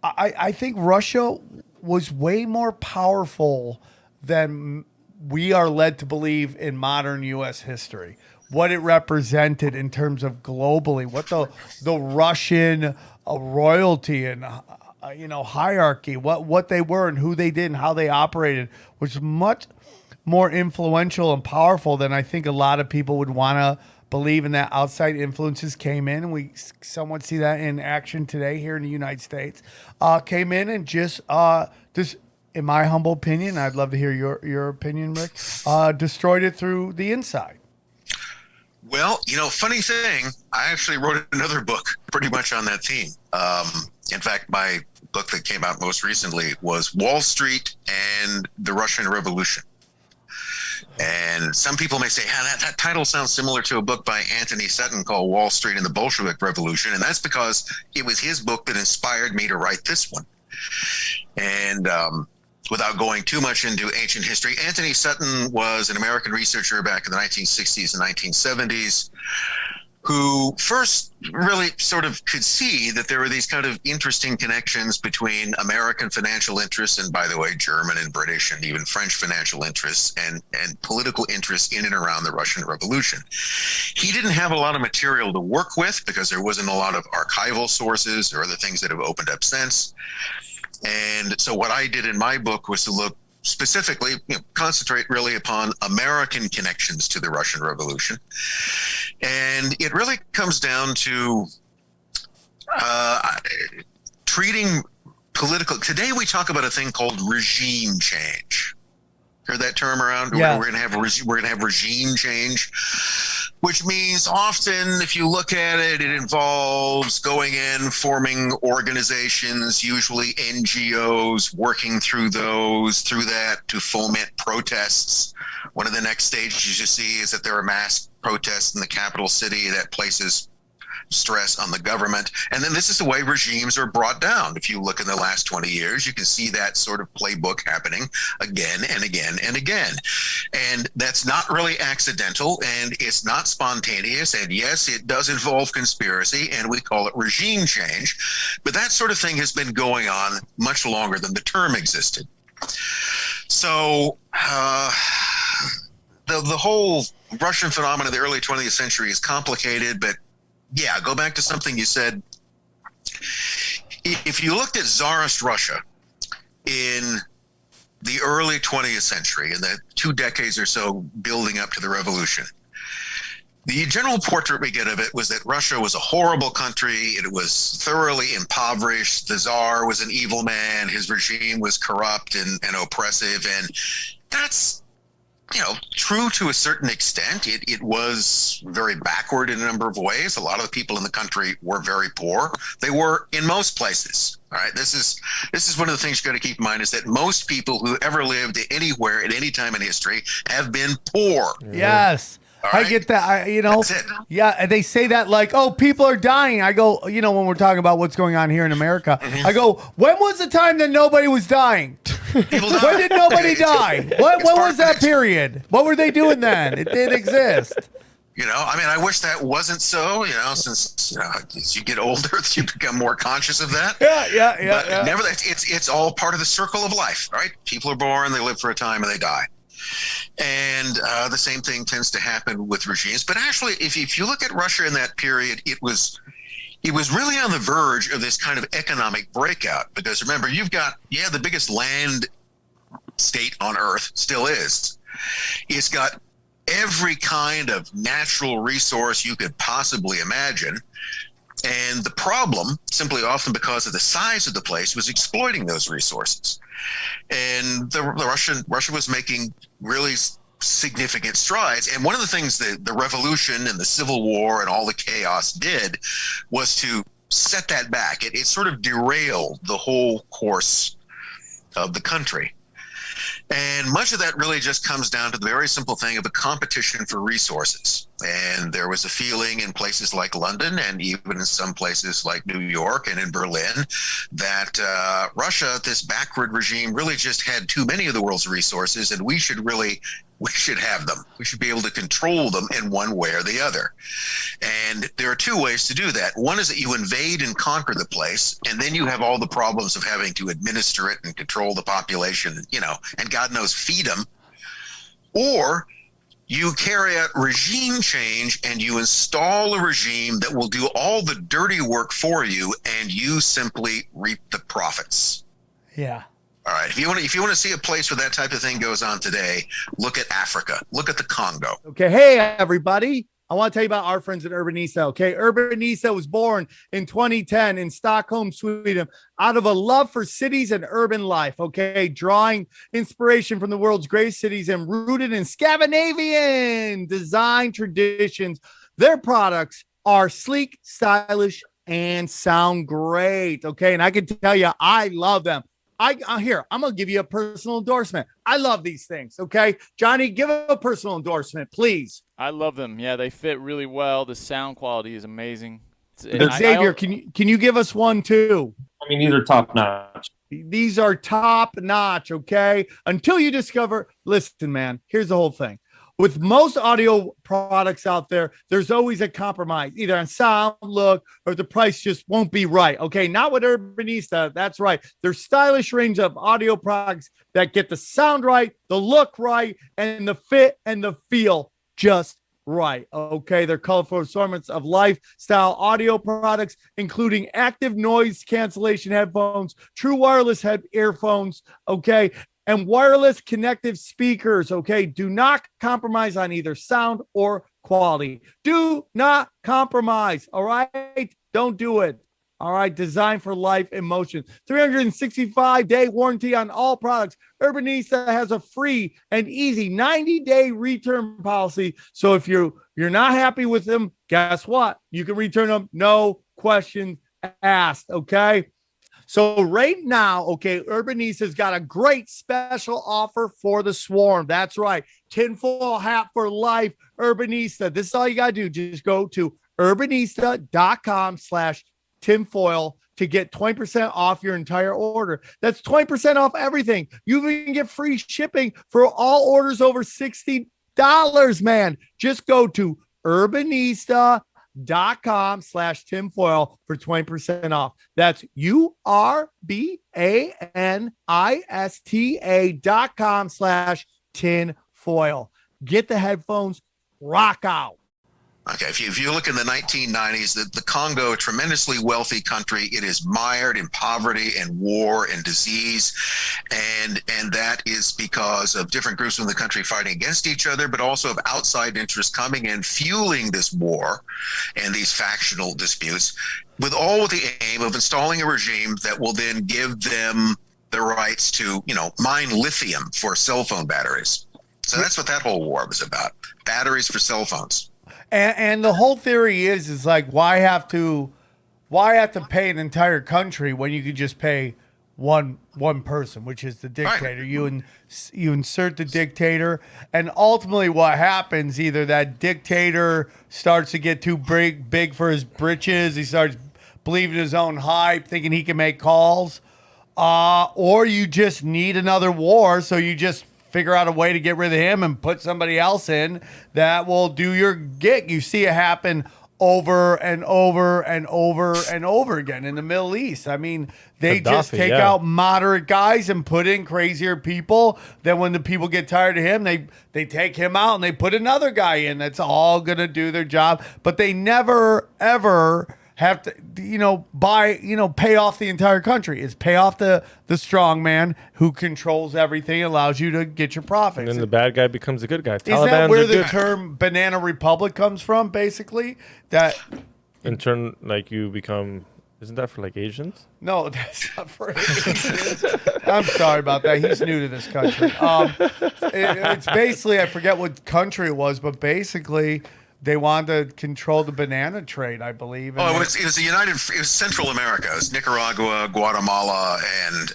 I think Russia was way more powerful than we are led to believe in modern U.S. history. What it represented in terms of globally, what the Russian royalty and hierarchy, what they were and who they did and how they operated, was much more influential and powerful than I think a lot of people would want to believe. In that outside influences came in, and we somewhat see that in action today here in the United States. Came in and just in my humble opinion, I'd love to hear your opinion, Rick, destroyed it through the inside. Well, funny thing, I actually wrote another book pretty much on that theme. In fact, my book that came out most recently was Wall Street and the Russian Revolution. And some people may say, that title sounds similar to a book by Anthony Sutton called Wall Street and the Bolshevik Revolution. And that's because it was his book that inspired me to write this one. And without going too much into ancient history, Anthony Sutton was an American researcher back in the 1960s and 1970s who first really sort of could see that there were these kind of interesting connections between American financial interests and, by the way, German and British and even French financial interests and political interests in and around the Russian Revolution. He didn't have a lot of material to work with because there wasn't a lot of archival sources or other things that have opened up since. And so what I did in my book was to look specifically, concentrate really upon American connections to the Russian Revolution. And it really comes down to treating political. Today we talk about a thing called regime change. Heard that term around? Yeah. We're going to have regime change, which means often, if you look at it, it involves going in, forming organizations, usually NGOs, working through that to foment protests. One of the next stages you see is that there are mass protests in the capital city that places stress on the government. And then this is the way regimes are brought down. If you look in the last 20 years, you can see that sort of playbook happening again and again and again. And that's not really accidental, and it's not spontaneous. And yes, it does involve conspiracy, and we call it regime change. But that sort of thing has been going on much longer than the term existed. So the whole Russian phenomenon of the early 20th century is complicated, but yeah, go back to something you said. If you looked at Tsarist Russia in the early 20th century, in the 2 decades or so building up to the revolution, the general portrait we get of it was that Russia was a horrible country. It was thoroughly impoverished. The Tsar was an evil man. His regime was corrupt and oppressive. And that's, true to a certain extent. It was very backward in a number of ways. A lot of the people in the country were very poor. They were in most places. All right. This is one of the things you got to keep in mind, is that most people who ever lived anywhere at any time in history have been poor. Yes. I get that. That's it. Yeah, and they say that like, oh, people are dying. I go, when we're talking about what's going on here in America, I go, when was the time that nobody was dying? When did nobody die? What was that period? What were they doing then? It did exist. I wish that wasn't so, since, as you get older, you become more conscious of that. Yeah. But nevertheless, it's all part of the circle of life, right? People are born, they live for a time, and they die. And the same thing tends to happen with regimes. But actually, if you look at Russia in that period, it was really on the verge of this kind of economic breakout. Because remember, you've got, the biggest land state on earth still is. It's got every kind of natural resource you could possibly imagine. And the problem, simply often because of the size of the place, was exploiting those resources. And Russia was making really significant strides. And one of the things that the revolution and the Civil War and all the chaos did was to set that back. It sort of derailed the whole course of the country. And much of that really just comes down to the very simple thing of a competition for resources. And there was a feeling in places like London, and even in some places like New York and in Berlin, that Russia, this backward regime, really just had too many of the world's resources, and we should have them. We should be able to control them in one way or the other. And there are two ways to do that. One is that you invade and conquer the place, and then you have all the problems of having to administer it and control the population, and God knows, feed them. Or you carry out regime change and you install a regime that will do all the dirty work for you, and you simply reap the profits. Yeah. All right. If you want to see a place where that type of thing goes on today, look at Africa. Look at the Congo. Okay. Hey, everybody. I want to tell you about our friends at Urbanisa. Okay. Urbanisa was born in 2010 in Stockholm, Sweden, out of a love for cities and urban life. Okay. Drawing inspiration from the world's greatest cities and rooted in Scandinavian design traditions. Their products are sleek, stylish, and sound great. Okay. And I can tell you, I love them. I'm going to give you a personal endorsement. I love these things. Okay. Johnny, give a personal endorsement, please. I love them. Yeah, they fit really well. The sound quality is amazing. Xavier, can you give us one too? These are top notch. These are top notch. Okay. Until you discover, listen, man, here's the whole thing. With most audio products out there, there's always a compromise, either on sound, look, or the price just won't be right. Okay, not with Urbanista. That's right. There's stylish range of audio products that get the sound right, the look right, and the fit and the feel just right. Okay, they're colorful assortments of lifestyle audio products, including active noise cancellation headphones, true wireless earphones. Okay. And wireless connective speakers, okay? Do not compromise on either sound or quality. Do not compromise, all right? Don't do it, all right? Designed for life in motion. 365-day warranty on all products. Urbanista has a free and easy 90-day return policy. So if you're not happy with them, guess what? You can return them, no questions asked, okay? So right now, okay, Urbanista's got a great special offer for the swarm. That's right. Tinfoil hat for life, Urbanista. This is all you got to do. Just go to urbanista.com/tinfoil to get 20% off your entire order. That's 20% off everything. You even get free shipping for all orders over $60, man. Just go to urbanista.com/tinfoil for 20% off. That's urbanista.com/tinfoil. Get the headphones, rock out. Okay, if you look in the 1990s, the Congo, a tremendously wealthy country, it is mired in poverty and war and disease, and that is because of different groups in the country fighting against each other, but also of outside interests coming in, fueling this war and these factional disputes, with the aim of installing a regime that will then give them the rights to, mine lithium for cell phone batteries. So that's what that whole war was about: batteries for cell phones. And the whole theory is like, why have to pay an entire country when you could just pay one person, which is the dictator? Right. You insert the dictator, and ultimately what happens, either that dictator starts to get too big for his britches, he starts believing his own hype, thinking he can make calls, or you just need another war, so you just figure out a way to get rid of him and put somebody else in that will do your gig. You see it happen over and over and over and over again in the Middle East. I mean, they just take out moderate guys and put in crazier people. Then when the people get tired of him, they take him out and they put another guy in that's all going to do their job. But they never, ever have to, pay off the entire country. It's pay off the strong man who controls everything, allows you to get your profits. And then the bad guy becomes the good guy. Is that where the term banana republic comes from, basically? That in turn, like, you become, isn't that for like Asians? No, that's not for Asians. I'm sorry about that. He's new to this country. It's basically, I forget what country it was, but basically they wanted to control the banana trade, I believe. It was Central America. It was Nicaragua, Guatemala, and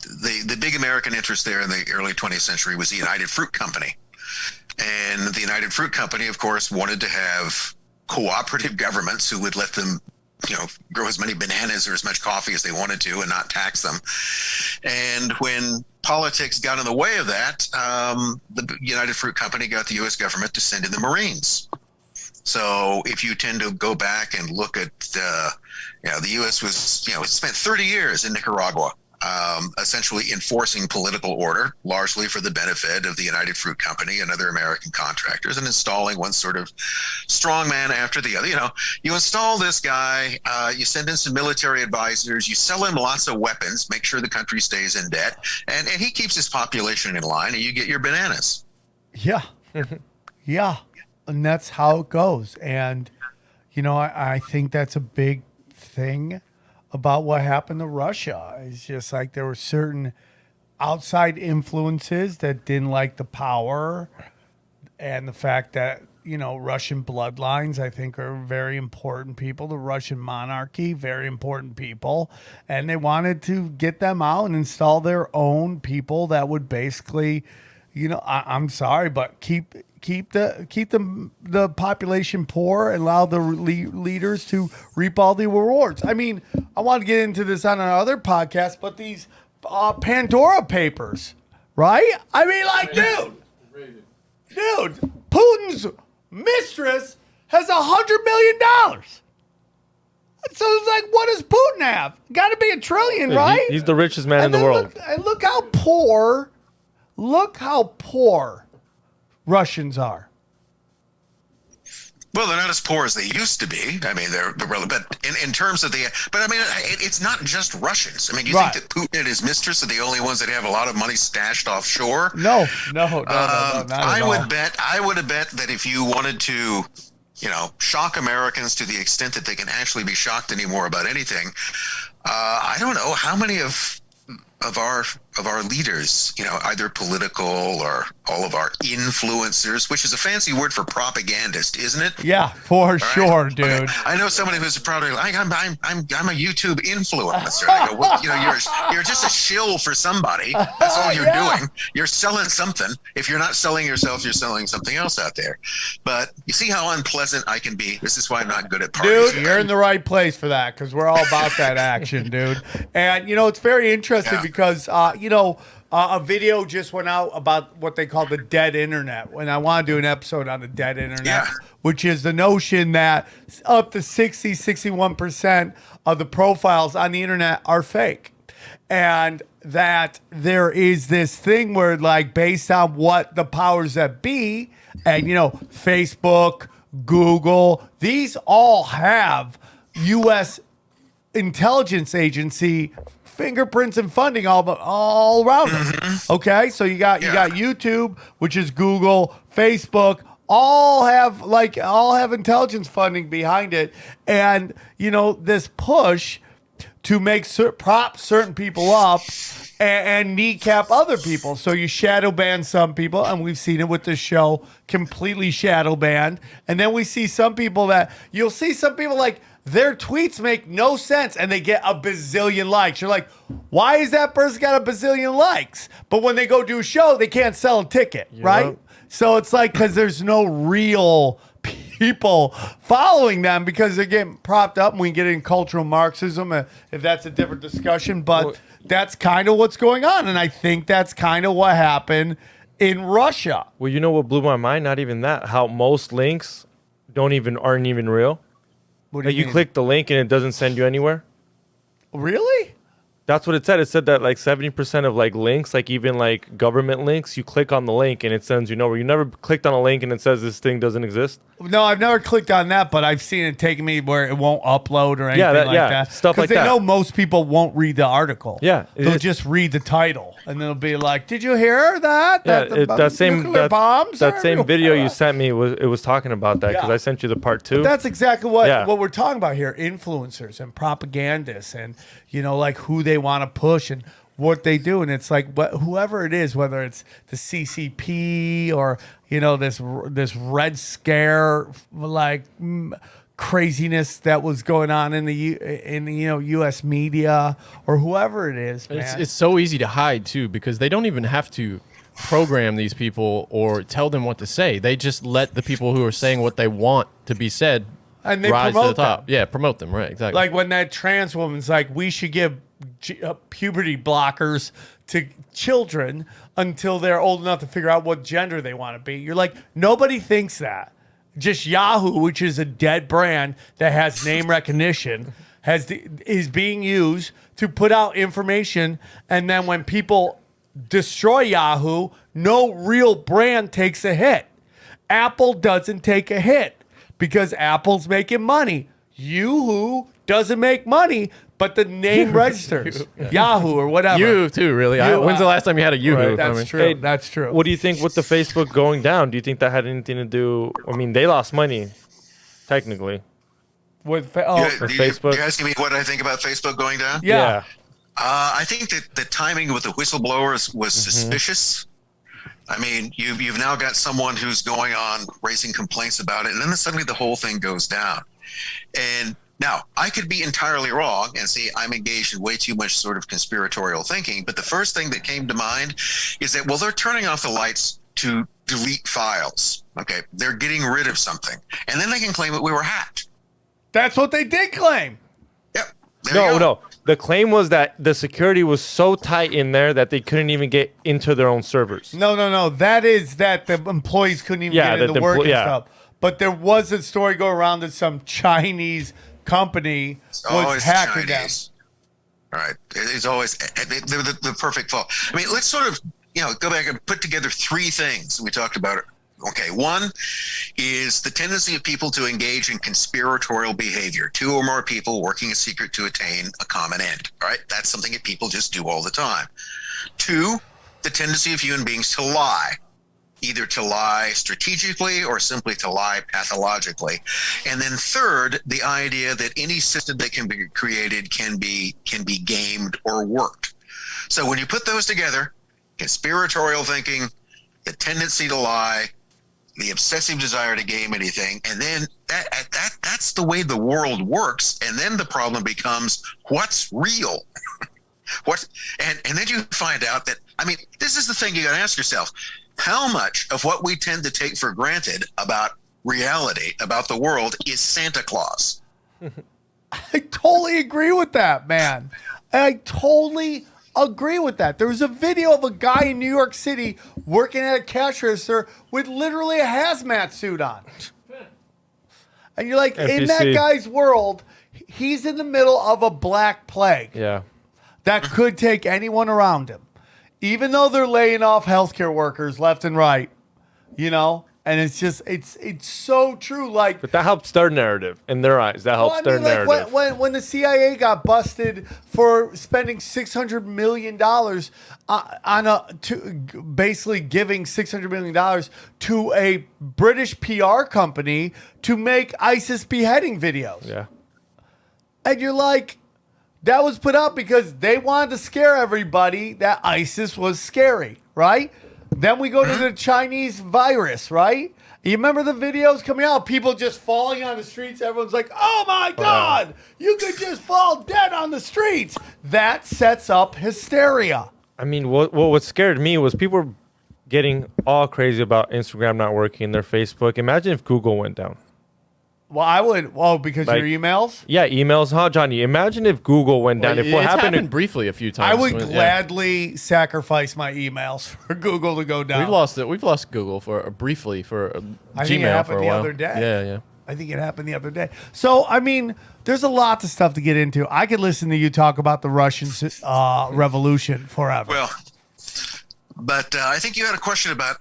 the big American interest there in the early 20th century was the United Fruit Company. And the United Fruit Company, of course, wanted to have cooperative governments who would let them, grow as many bananas or as much coffee as they wanted to and not tax them. And when politics got in the way of that, the United Fruit Company got the U.S. government to send in the Marines. So if you tend to go back and look at, the U.S. was, spent 30 years in Nicaragua, essentially enforcing political order, largely for the benefit of the United Fruit Company and other American contractors, and installing one sort of strongman after the other. You install this guy, you send in some military advisors, you sell him lots of weapons, make sure the country stays in debt, and he keeps his population in line, and you get your bananas. Yeah. Yeah. And that's how it goes. And, I think that's a big thing about what happened to Russia. It's just like there were certain outside influences that didn't like the power, and the fact that, Russian bloodlines, I think, are very important people. The Russian monarchy, very important people. And they wanted to get them out and install their own people that would basically, I'm sorry, but keep the population poor and allow the leaders to reap all the rewards. I mean, I want to get into this on another podcast, but these Pandora papers, right? I mean, like, dude, Putin's mistress has $100 million. So it's like, what does Putin have? Got to be $1 trillion, right? He's the richest man in the world. Look how poor Russians are. Well, they're not as poor as they used to be. I mean, they're really, but in terms of it's not just Russians. I mean, you think that Putin and his mistress are the only ones that have a lot of money stashed offshore? No, not at all. I would have bet that if you wanted to, shock Americans to the extent that they can actually be shocked anymore about anything, I don't know how many of our leaders, either political or all of our influencers, which is a fancy word for propagandist, isn't it? Yeah, for sure, dude. Okay. I know somebody who's probably like, I'm a YouTube influencer. I go, well, you're just a shill for somebody. That's all you're doing. You're selling something. If you're not selling yourself, you're selling something else out there. But you see how unpleasant I can be. This is why I'm not good at parties. Dude, you're in the right place for that because we're all about that action, dude. And it's very interesting because a video just went out about what they call the dead internet. And I want to do an episode on the dead internet, which is the notion that up to 61% of the profiles on the internet are fake. And that there is this thing where, like, based on what the powers that be, and, Facebook, Google, these all have U.S. intelligence agency fingerprints and funding all around us. Okay, so you got YouTube, which is Google, Facebook, all have intelligence funding behind it, and this push to make prop certain people up and kneecap other people. So you shadow ban some people, and we've seen it with this show, completely shadow banned. And then we see some people you'll see some people like their tweets make no sense and they get a bazillion likes. You're like, why is that person got a bazillion likes? But when they go do a show, they can't sell a ticket, right? So it's like, because there's no real people following them because they're getting propped up, and we get in cultural Marxism, if that's a different discussion. But that's kind of what's going on, and I think that's kind of what happened in Russia. Well, you know what blew my mind? Not even that. How most links aren't even real. What do you mean? click the link and it doesn't send you anywhere. Really? That's what it said. It said that like 70% of like links, like even like government links, you click on the link and it sends you nowhere. You never clicked on a link and it says this thing doesn't exist? No, I've never clicked on that, but I've seen it taking me where it won't upload or anything like that. Stuff like that. Because they know most people won't read the article. Yeah. They'll just read the title, and they'll be like, did you hear that? That same video you everywhere." sent me was talking about that because I sent you the part 2. That's exactly what we're talking about here. Influencers and propagandists and, like who they want to push and what they do. And it's like whoever it is, whether it's the CCP or, this Red Scare, like craziness that was going on in the U.S. media or whoever it is, man. It's so easy to hide, too, because they don't even have to program these people or tell them what to say. They just let the people who are saying what they want to be said and they rise to promote the top. them. Yeah, promote them, right, exactly. Like when that trans woman's like, we should give puberty blockers to children until they're old enough to figure out what gender they want to be. You're like, nobody thinks that. Just Yahoo, which is a dead brand that has name recognition, is being used to put out information. And then when people destroy Yahoo, no real brand takes a hit. Apple doesn't take a hit because Apple's making money. Yahoo doesn't make money, but the name registers. Yahoo or whatever. You too, really. When's the last time you had a Yahoo? Right, that's true. That's true. What do you think with the Facebook going down? Do you think that had anything to do? I mean, they lost money, technically. With Facebook. You're asking me what I think about Facebook going down? Yeah. I think that the timing with the whistleblowers was suspicious. I mean, you've now got someone who's going on raising complaints about it, and then suddenly the whole thing goes down. And now, I could be entirely wrong and say I'm engaged in way too much sort of conspiratorial thinking, but the first thing that came to mind is that, well, they're turning off the lights to delete files. Okay, they're getting rid of something. And then they can claim that we were hacked. That's what they did claim. Yep. No. The claim was that the security was so tight in there that they couldn't even get into their own servers. No. That is that the employees couldn't even get into work and stuff. But there was a story go around that some Chinese company was hacking them. All right. It's always the perfect fault. I mean, let's sort of, go back and put together three things we talked about. Okay, one is the tendency of people to engage in conspiratorial behavior. Two or more people working in secret to attain a common end. All right, that's something that people just do all the time. Two, the tendency of human beings to lie. Either to lie strategically or simply to lie pathologically. And then third, the idea that any system that can be created can be gamed or worked. So when you put those together, conspiratorial thinking, the tendency to lie, the obsessive desire to game anything, and then that's the way the world works. And then the problem becomes, what's real? And then you find out that, I mean, this is the thing you got to ask yourself. How much of what we tend to take for granted about reality, about the world, is Santa Claus? I totally agree with that, man. I totally agree with that. There was a video of a guy in New York City working at a cash register with literally a hazmat suit on. And you're like, in that guy's world, he's in the middle of a black plague. Yeah. That could take anyone around him. Even though they're laying off healthcare workers left and right, you know? And it's just, it's so true. Like, but that helps their narrative in their eyes. That helps their narrative. When the CIA got busted for spending $600 million basically giving $600 million to a British PR company to make ISIS beheading videos. Yeah. And you're like, that was put up because they wanted to scare everybody that ISIS was scary, right? Then we go to the Chinese virus, right? You remember the videos coming out? People just falling on the streets. Everyone's like, oh my God, you could just fall dead on the streets. That sets up hysteria. I mean, what scared me was people were getting all crazy about Instagram not working, their Facebook. Imagine if Google went down. Well, I would. Well, because like, your emails? Yeah, emails. Huh, Johnny? Imagine if Google went down. If what happened briefly a few times. I would gladly sacrifice my emails for Google to go down. We've lost it. We've lost Google for briefly for I think it Gmail happened for a the while. other day. Yeah. I think it happened the other day. So, I mean, there's a lot of stuff to get into. I could listen to you talk about the Russian Revolution forever. Well, but I think you had a question about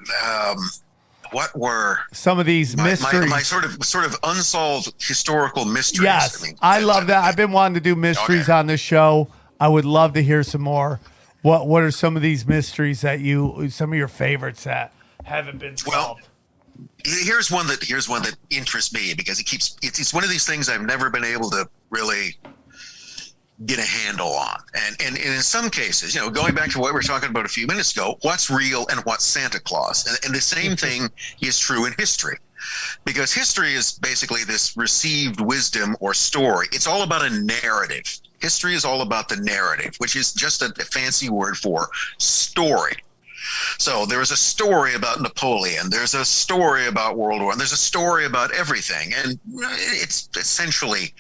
what were some of these mysteries. My sort of unsolved historical mysteries. Yes, I love that. I've been wanting to do mysteries on this show. I would love to hear some more. What are some of these mysteries that some of your favorites that haven't been solved? Well, here's one that interests me because it's one of these things I've never been able to really get a handle on. And in some cases, you know, going back to what we were talking about a few minutes ago, what's real and what's Santa Claus? And the same thing is true in history. Because history is basically this received wisdom or story. It's all about a narrative. History is all about the narrative, which is just a fancy word for story. So there is a story about Napoleon. There's a story about World War, and there's a story about everything. And it's essentially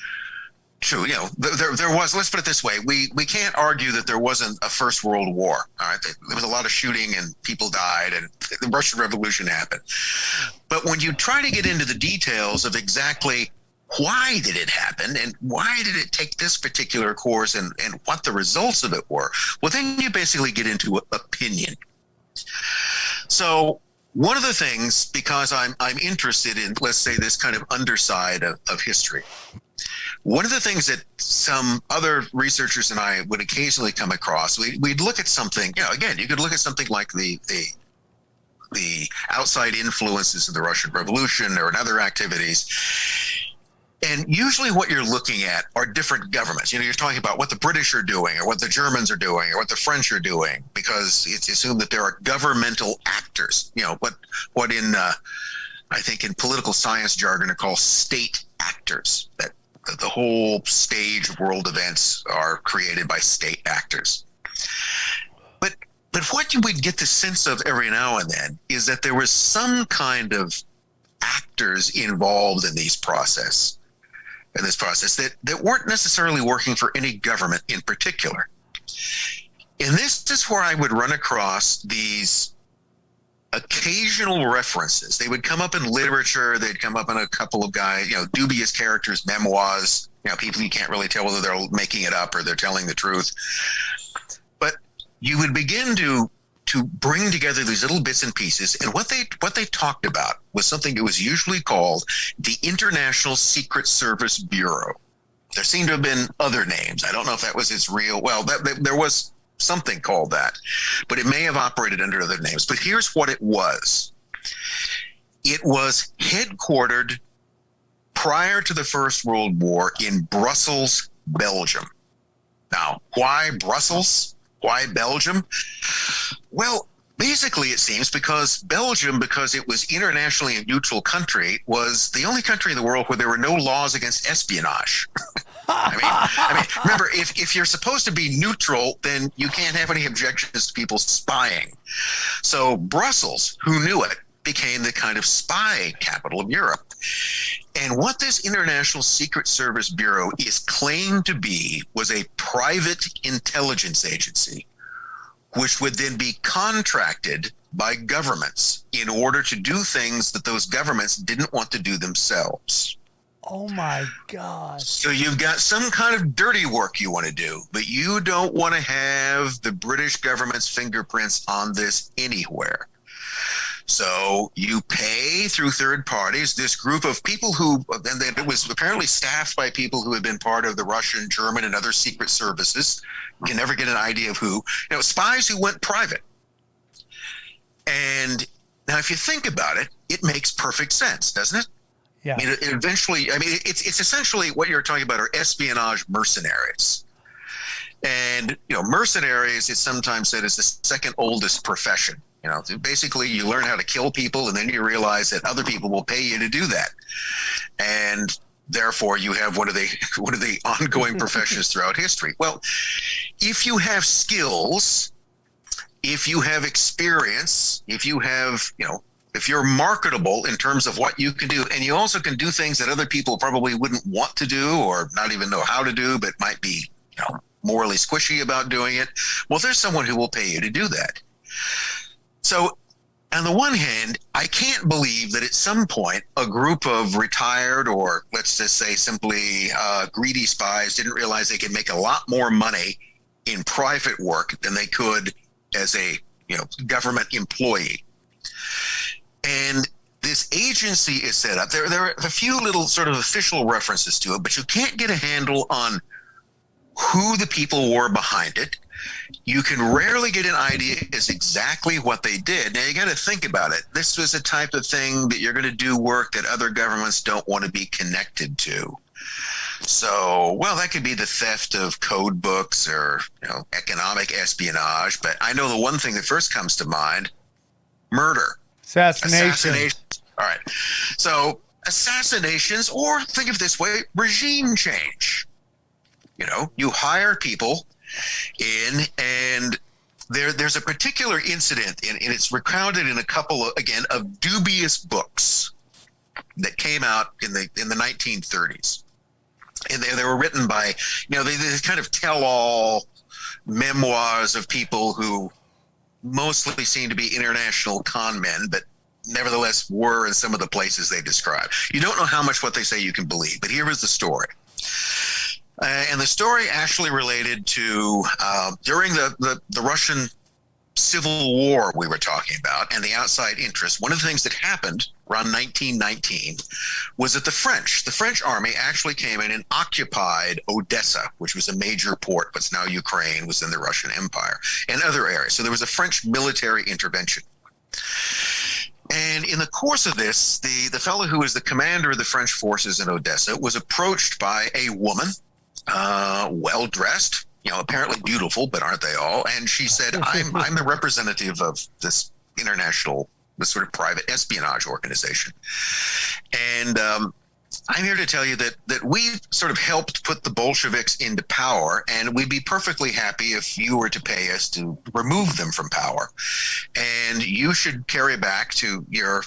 true. You know, there was, let's put it this way. We can't argue that there wasn't a First World War. All right. There was a lot of shooting and people died and the Russian Revolution happened. But when you try to get into the details of exactly why did it happen and why did it take this particular course and what the results of it were, well, then you basically get into opinion. So one of the things, because I'm interested in, let's say, this kind of underside of history, one of the things that some other researchers and I would occasionally come across, we'd look at something, you know, again, you could look at something like the outside influences of the Russian Revolution or in other activities. And usually what you're looking at are different governments. You know, you're talking about what the British are doing or what the Germans are doing or what the French are doing, because it's assumed that there are governmental actors, you know, what in, I think in political science jargon are called state actors, that the whole stage of world events are created by state actors. But what you would get the sense of every now and then is that there was some kind of actors involved in this process that weren't necessarily working for any government in particular. And this is where I would run across these occasional references. They would come up in literature. They'd come up in a couple of guys, you know, dubious characters, memoirs, you know, people you can't really tell whether they're making it up or they're telling the truth. But you would begin to bring together these little bits and pieces. And what they talked about was something that was usually called the International Secret Service Bureau. There seemed to have been other names. I don't know if that was its real, well, there was something called that, but it may have operated under other names. But here's what it was. It was headquartered prior to the First World War in Brussels, Belgium. Now, why Brussels? Why Belgium? Well, basically, it seems because Belgium, because it was internationally a neutral country, was the only country in the world where there were no laws against espionage. I mean, remember, if you're supposed to be neutral, then you can't have any objections to people spying. So Brussels, who knew it, became the kind of spy capital of Europe. And what this International Secret Service Bureau is claimed to be was a private intelligence agency, which would then be contracted by governments in order to do things that those governments didn't want to do themselves. Oh my God. So you've got some kind of dirty work you want to do, but you don't want to have the British government's fingerprints on this anywhere. So you pay through third parties this group of people who, and it was apparently staffed by people who had been part of the Russian, German, and other secret services. You can never get an idea of who. You know, spies who went private. And now, if you think about it, it makes perfect sense, doesn't it? Yeah. I mean, it eventually, I mean, it's essentially what you're talking about are espionage mercenaries. And, you know, mercenaries is sometimes said is the second oldest profession. You know, basically you learn how to kill people and then you realize that other people will pay you to do that. And therefore you have one of the ongoing professions throughout history. Well, if you have skills, if you have experience, if you have, you know, if you're marketable in terms of what you can do, and you also can do things that other people probably wouldn't want to do or not even know how to do, but might be, you know, morally squishy about doing it, well, there's someone who will pay you to do that. So on the one hand, I can't believe that at some point a group of retired, or let's just say simply greedy spies didn't realize they could make a lot more money in private work than they could as a, you know, government employee. And this agency is set up. There are a few little sort of official references to it, but you can't get a handle on who the people were behind it. You can rarely get an idea as exactly what they did. Now, you got to think about it. This was a type of thing that you're going to do work that other governments don't want to be connected to. So, well, that could be the theft of code books or, you know, economic espionage. But I know the one thing that first comes to mind, murder. Assassination. All right. So assassinations, or think of it this way, regime change. You know, you hire people in, and there's a particular incident, and it's recounted in a couple of, again, of dubious books that came out in the 1930s. And they were written by, you know, they kind of tell-all memoirs of people who mostly seem to be international con men, but nevertheless were in some of the places they describe. You don't know how much what they say you can believe, but here is the story. And the story actually related to during the Russian Civil War we were talking about and the outside interest. One of the things that happened around 1919 was that the French army actually came in and occupied Odessa, which was a major port, but now Ukraine was in the Russian Empire, and other areas. So there was a French military intervention. And in the course of this, the fellow who was the commander of the French forces in Odessa was approached by a woman, well-dressed, you know, apparently beautiful, but aren't they all? And she said, I'm the representative of this international, this sort of private espionage organization. And I'm here to tell you that we sort of helped put the Bolsheviks into power, and we'd be perfectly happy if you were to pay us to remove them from power. And you should carry back to your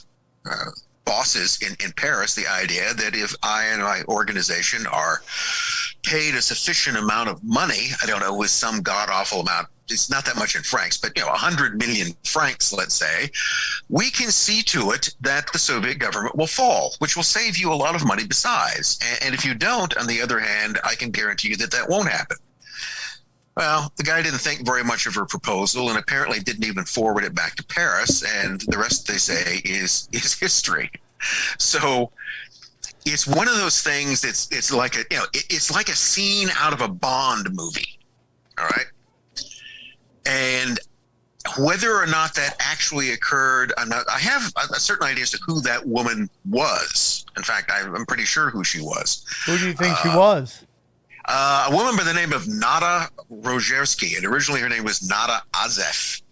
bosses in Paris the idea that if I and my organization are paid a sufficient amount of money, I don't know, with some god-awful amount, it's not that much in francs, but, you know, 100 million francs, let's say, we can see to it that the Soviet government will fall, which will save you a lot of money besides. And if you don't, on the other hand, I can guarantee you that that won't happen. Well, the guy didn't think very much of her proposal and apparently didn't even forward it back to Paris. And the rest, they say, is history. So it's one of those things that's, it's like a, you know, it's like a scene out of a Bond movie. All right. And whether or not that actually occurred, I have a certain idea as to who that woman was. In fact, I'm pretty sure who she was. Who do you think she was? A woman by the name of Nada Rogersky, and originally her name was Nada Azef.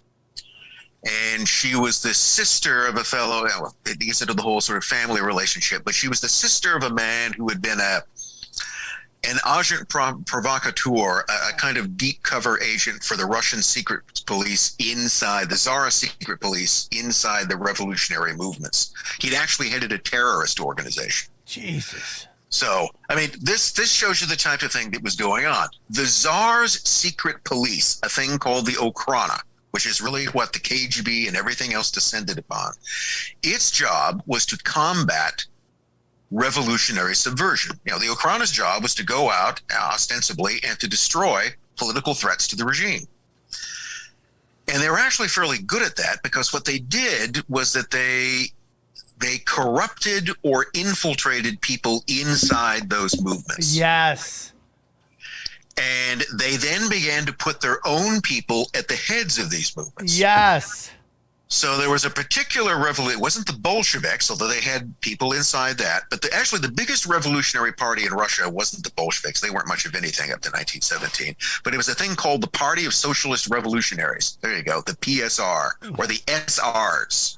And she was the sister of a fellow, well, it gets into the whole sort of family relationship, but she was the sister of a man who had been an agent provocateur, a kind of deep cover agent for the Russian secret police inside, the Tsarist secret police inside the revolutionary movements. He'd actually headed a terrorist organization. Jesus. So, I mean, this shows you the type of thing that was going on. The Tsar's secret police, a thing called the Okhrana, which is really what the KGB and everything else descended upon. Its job was to combat revolutionary subversion. You know, the Okhrana's job was to go out ostensibly and to destroy political threats to the regime. And they were actually fairly good at that, because what they did was that they corrupted or infiltrated people inside those movements. Yes. And they then began to put their own people at the heads of these movements. Yes. So there was a particular revolution. It wasn't the Bolsheviks, although they had people inside that. But actually, the biggest revolutionary party in Russia wasn't the Bolsheviks. They weren't much of anything up to 1917. But it was a thing called the Party of Socialist Revolutionaries. There you go, the PSR, or the SRs.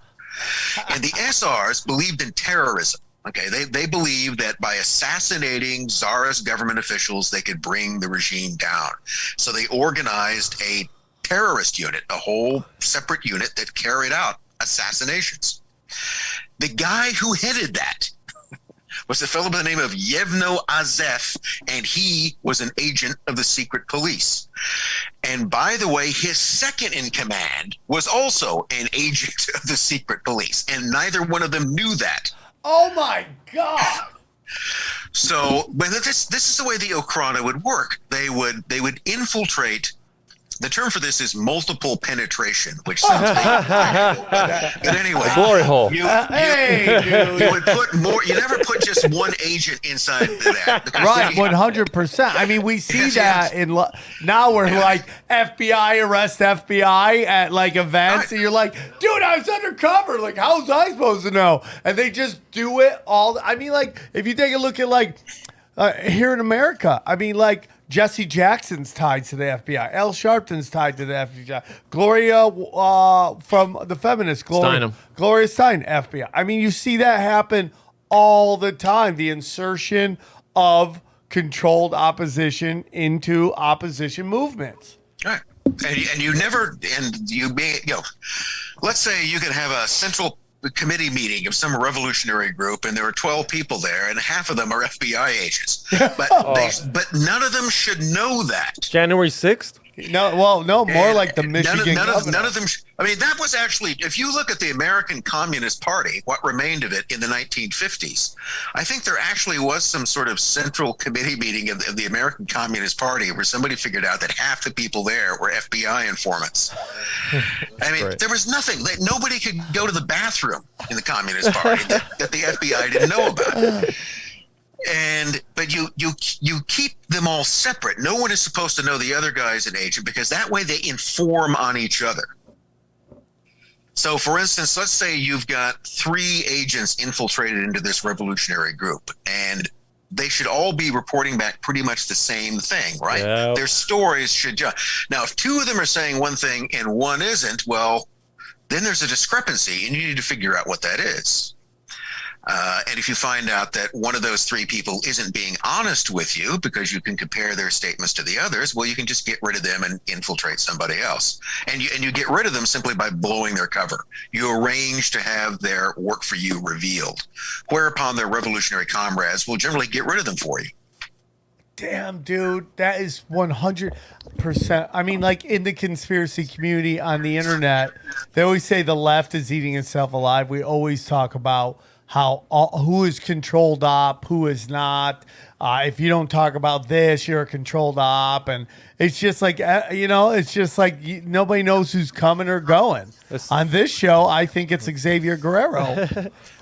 And the SRs believed in terrorism. Okay, they believed that by assassinating Tsarist government officials, they could bring the regime down. So they organized a terrorist unit, a whole separate unit that carried out assassinations. The guy who headed that was a fellow by the name of Yevno Azef, and he was an agent of the secret police. And by the way, his second in command was also an agent of the secret police, and neither one of them knew that. Oh my God. So this is the way the Okhrana would work. They would infiltrate. The term for this is multiple penetration, which sounds but anyway, glory hole. You would put more. You never put just one agent inside that. Right, 100%. I mean, we see that in now we're like FBI arrest FBI at like events, and you're like, dude, I was undercover. Like, how was I supposed to know? And they just do it all. I mean, like, if you take a look at like here in America, I mean, like, Jesse Jackson's tied to the FBI. Al Sharpton's tied to the FBI. Gloria from the feminist, Gloria Steinem, FBI. I mean, you see that happen all the time. The insertion of controlled opposition into opposition movements. Right. And you never, and you know, let's say you could have a central committee meeting of some revolutionary group, and there are 12 people there, and half of them are FBI agents. But but none of them should know that. January 6th? No, well, no, more like the Michigan none of them. I mean, that was actually, if you look at the American Communist Party, what remained of it in the 1950s, I think there actually was some sort of central committee meeting of the American Communist Party where somebody figured out that half the people there were FBI informants. I mean, there was nothing. Nobody could go to the bathroom in the Communist Party that the FBI didn't know about. But you keep them all separate. No one is supposed to know the other guy's an agent, because that way they inform on each other. So, for instance, let's say you've got 3 agents infiltrated into this revolutionary group, and they should all be reporting back pretty much the same thing, right? Yep. Their stories should now, if 2 of them are saying one thing and one isn't, well, then there's a discrepancy, and you need to figure out what that is. And if you find out that one of those 3 people isn't being honest with you because you can compare their statements to the others, well, you can just get rid of them and infiltrate somebody else. And you get rid of them simply by blowing their cover. You arrange to have their work for you revealed, whereupon their revolutionary comrades will generally get rid of them for you. Damn, dude, that is 100%. I mean, like, in the conspiracy community on the internet, they always say the left is eating itself alive. We always talk about who is controlled op, who is not. If you don't talk about this, you're a controlled op. And it's just like, it's just like nobody knows who's coming or going. On this show, I think it's Xavier Guerrero.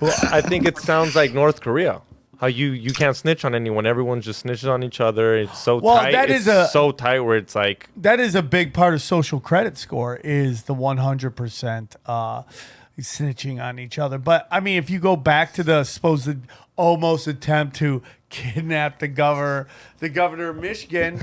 Well, I think it sounds like North Korea. How you can't snitch on anyone. Everyone just snitches on each other. It's so tight. It's so tight where it's like... That is a big part of social credit score, is the 100%. snitching on each other. But I mean, if you go back to the supposed almost attempt to kidnap the governor of Michigan,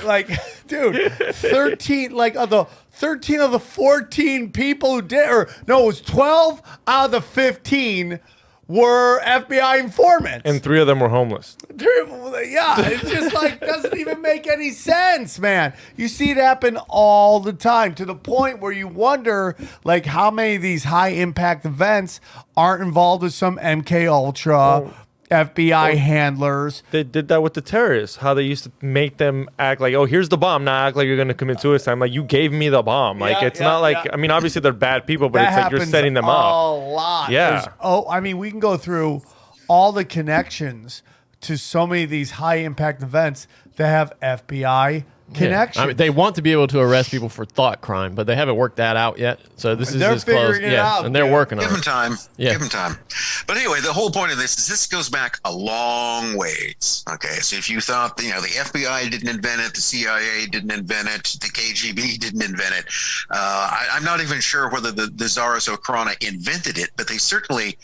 like, dude, 13 of the 14 people who did, or no, it was 12 out of the 15 were FBI informants. And 3 of them were homeless. Yeah, it's just like doesn't even make any sense, man. You see it happen all the time, to the point where you wonder like how many of these high impact events aren't involved with some MK Ultra, FBI handlers. They did that with the terrorists. How they used to make them act like, oh, here's the bomb. Now act like you're going to commit suicide. Like, you gave me the bomb. Like, it's not like, I mean, obviously they're bad people, but it's like you're setting them up. A lot. Yeah. I mean, we can go through all the connections to so many of these high impact events that have FBI connections. I mean, they want to be able to arrest people for thought crime, but they haven't worked that out yet. So this is They're as close. figuring it out, and they're working on Give them it. time. Yeah. Give them time. But anyway, the whole point of this is this goes back a long ways. Okay, so if you thought, the FBI didn't invent it, the CIA didn't invent it, the KGB didn't invent it, I'm not even sure whether the Tsarist Okhrana invented it, but they certainly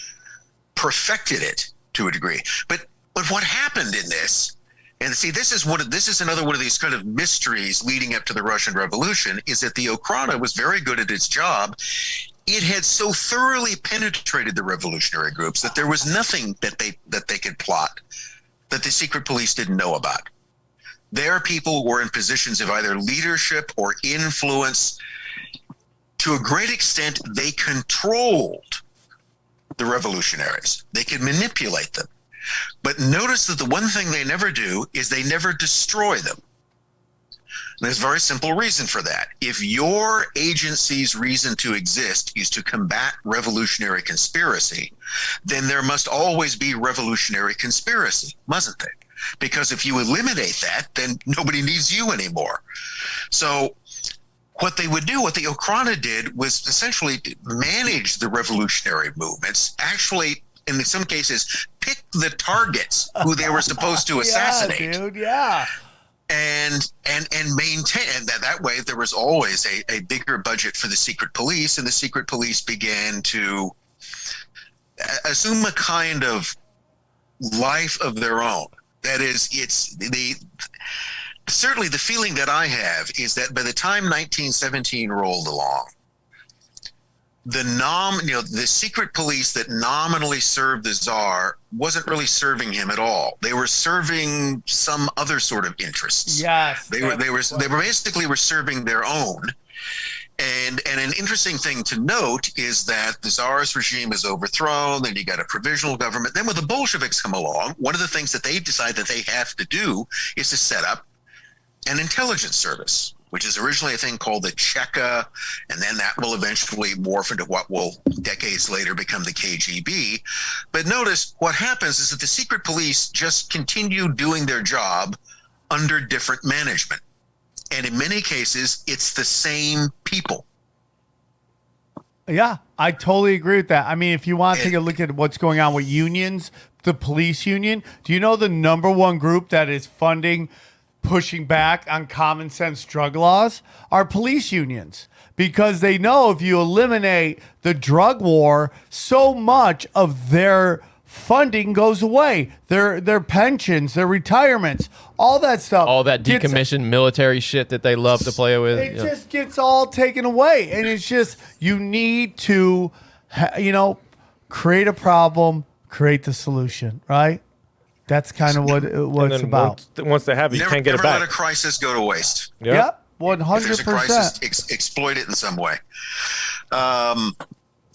perfected it to a degree. But what happened in this? And see, this is another one of these kind of mysteries leading up to the Russian Revolution, is that the Okhrana was very good at its job. It had so thoroughly penetrated the revolutionary groups that there was nothing that they could plot that the secret police didn't know about. Their people were in positions of either leadership or influence. To a great extent, they controlled the revolutionaries. They could manipulate them. But notice that the one thing they never do is they never destroy them. And there's a very simple reason for that. If your agency's reason to exist is to combat revolutionary conspiracy, then there must always be revolutionary conspiracy, mustn't there? Because if you eliminate that, then nobody needs you anymore. So what they would do, what the Okhrana did, was essentially manage the revolutionary movements, actually, in some cases, pick the targets who they were supposed to assassinate. Yeah, dude, yeah. And maintain, and that way there was always a bigger budget for the secret police, and the secret police began to assume a kind of life of their own. That is, certainly the feeling that I have is that by the time 1917 rolled along, the secret police that nominally served the Tsar wasn't really serving him at all. They were serving some other sort of interests. Yes, they were basically serving their own. And an interesting thing to note is that the Tsarist regime is overthrown, then you got a provisional government. Then when the Bolsheviks come along, one of the things that they decide that they have to do is to set up an intelligence service, which is originally a thing called the Cheka, and then that will eventually morph into what will decades later become the KGB. But notice what happens is that the secret police just continue doing their job under different management. And in many cases, it's the same people. Yeah, I totally agree with that. I mean, if you want to take a look at what's going on with unions, the police union, do you know the number one group that is pushing back on common sense drug laws are police unions? Because they know if you eliminate the drug war, so much of their funding goes away. Their pensions, their retirements, all that stuff. All that decommissioned military shit that they love to play with. It just gets all taken away. And it's just, you need to, create a problem, create the solution, right? That's kind of what it's about. Once they have it, you can't get it back. Never let a crisis go to waste. Yep, 100%. If there's a crisis, exploit it in some way.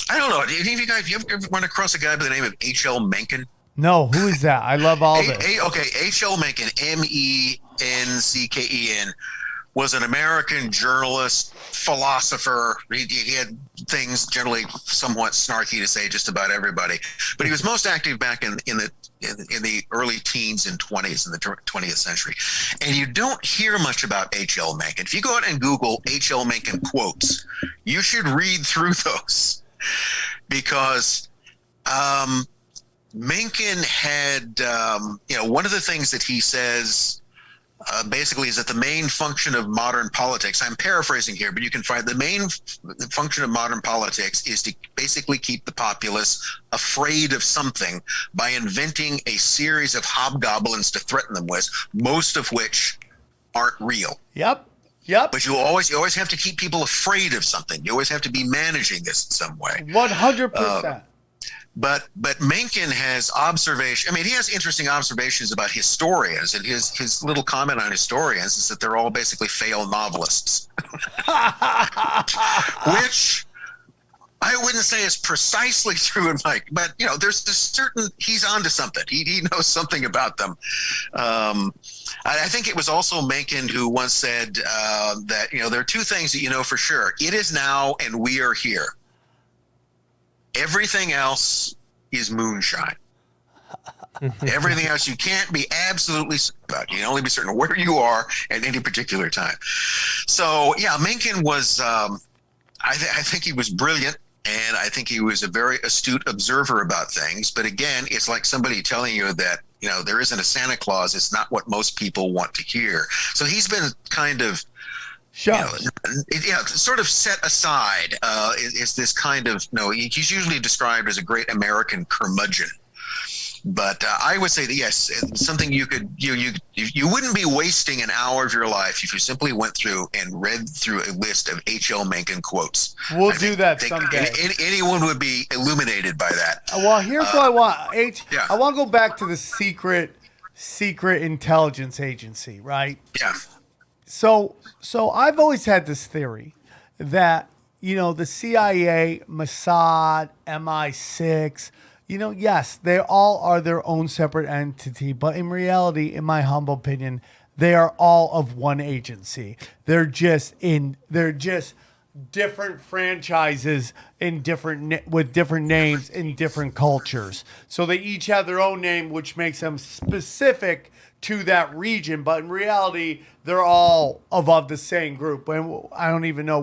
I don't know. Any of you guys, you ever run across a guy by the name of H.L. Mencken? No, who is that? I love all this. H.L. Mencken, Mencken, was an American journalist, philosopher. He had things generally somewhat snarky to say just about everybody. But he was most active back in the early teens and 20s in the 20th century. And you don't hear much about H.L. Mencken. If you go out and Google H.L. Mencken quotes, you should read through those. Because Mencken had, one of the things that he says basically is that the main function of modern politics, I'm paraphrasing here, but you can find the main function of modern politics is to basically keep the populace afraid of something by inventing a series of hobgoblins to threaten them with, most of which aren't real. Yep. But you always have to keep people afraid of something. You always have to be managing this in some way. 100%. But Mencken has observation. I mean, he has interesting observations about historians, and his little comment on historians is that they're all basically failed novelists, which I wouldn't say is precisely true in Mike, but there's this certain he's onto something. He knows something about them. I think it was also Mencken who once said that there are two things that you know for sure: it is now, and we are here. Everything else is moonshine. Everything else you can't be absolutely certain about. You can only be certain of where you are at any particular time. So, yeah, Mencken was, I think he was brilliant, and I think he was a very astute observer about things. But again, it's like somebody telling you that, there isn't a Santa Claus. It's not what most people want to hear. So he's been kind of, sort of set aside. Is this kind of he's usually described as a great American curmudgeon, but I would say that yes, it's something you wouldn't be wasting an hour of your life if you simply went through and read through a list of H.L. Mencken quotes. We'll do that someday. Anyone would be illuminated by that. Well, here's what I want. I want to go back to the secret intelligence agency, right? Yeah. So I've always had this theory that, the CIA, Mossad, MI6, yes, they all are their own separate entity, but in reality, in my humble opinion, they are all of one agency. They're just different franchises with different names in different cultures. So they each have their own name, which makes them specific to that region, but in reality, they're all of the same group. And I don't even know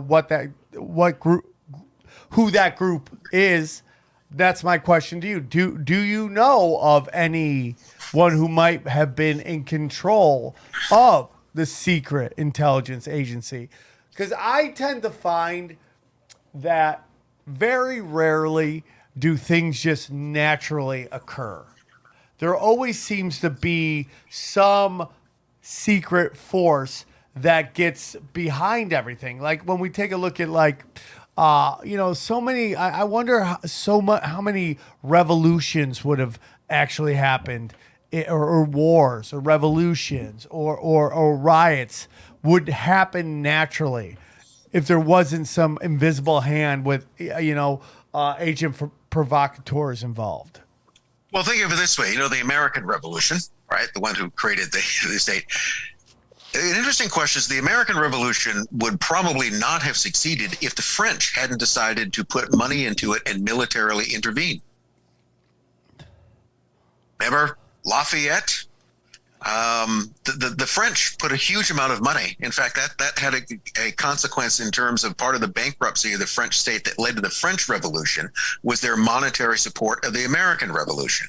who that group is. That's my question to you. Do you know of anyone who might have been in control of the secret intelligence agency? Because I tend to find that very rarely do things just naturally occur. There always seems to be some secret force that gets behind everything. Like when we take a look at so many, I wonder how many revolutions would have actually happened, or wars or revolutions or riots would happen naturally if there wasn't some invisible hand with, agent provocateurs involved. Well, think of it this way. The American Revolution, right? The one who created the state. An interesting question is the American Revolution would probably not have succeeded if the French hadn't decided to put money into it and militarily intervene. Remember Lafayette? The French put a huge amount of money. In fact, that had a consequence in terms of part of the bankruptcy of the French state that led to the French Revolution was their monetary support of the American Revolution.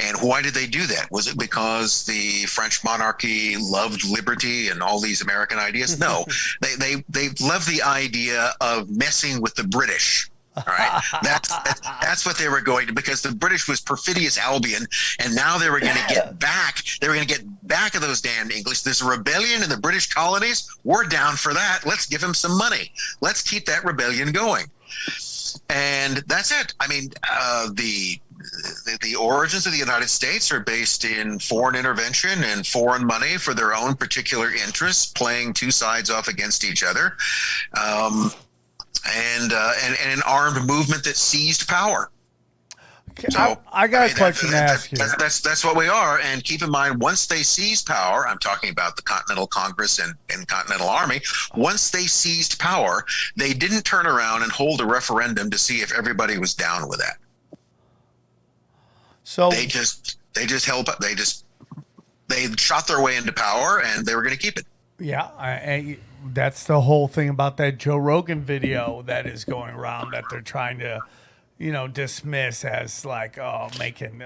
And why did they do that? Was it because the French monarchy loved liberty and all these American ideas? No, they loved the idea of messing with the British. All right, that's what they were going to, because the British was perfidious Albion, and now they were going to get back. They were going to get back at those damned English. There's a rebellion in the British colonies. We're down for that. Let's give them some money. Let's keep that rebellion going. And that's it. I mean, the origins of the United States are based in foreign intervention and foreign money for their own particular interests, playing two sides off against each other. And an armed movement that seized power. So I got a question to ask you. That's what we are. And keep in mind, once they seized power, I'm talking about the Continental Congress and Continental Army. Once they seized power, they didn't turn around and hold a referendum to see if everybody was down with that. So they just held up. They shot their way into power, and they were going to keep it. Yeah, that's the whole thing about that Joe Rogan video that is going around that they're trying to, dismiss as making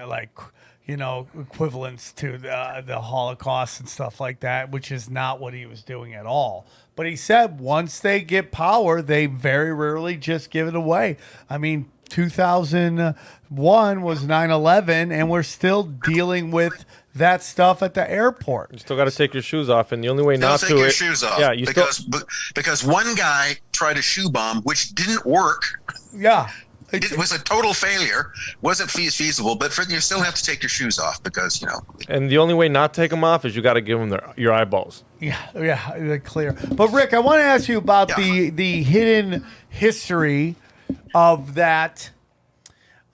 equivalents to the Holocaust and stuff like that, which is not what he was doing at all. But he said once they get power, they very rarely just give it away. I mean, 2001 was 9/11, and we're still dealing with that stuff at the airport. You still got to take your shoes off, and the only way not to take your shoes off. Yeah, because one guy tried a shoe bomb, which didn't work. Yeah. It was a total failure. Wasn't feasible, but you still have to take your shoes off because, And the only way not to take them off is you got to give them your eyeballs. Yeah, they're clear. But Rick, I want to ask you about the hidden history of that.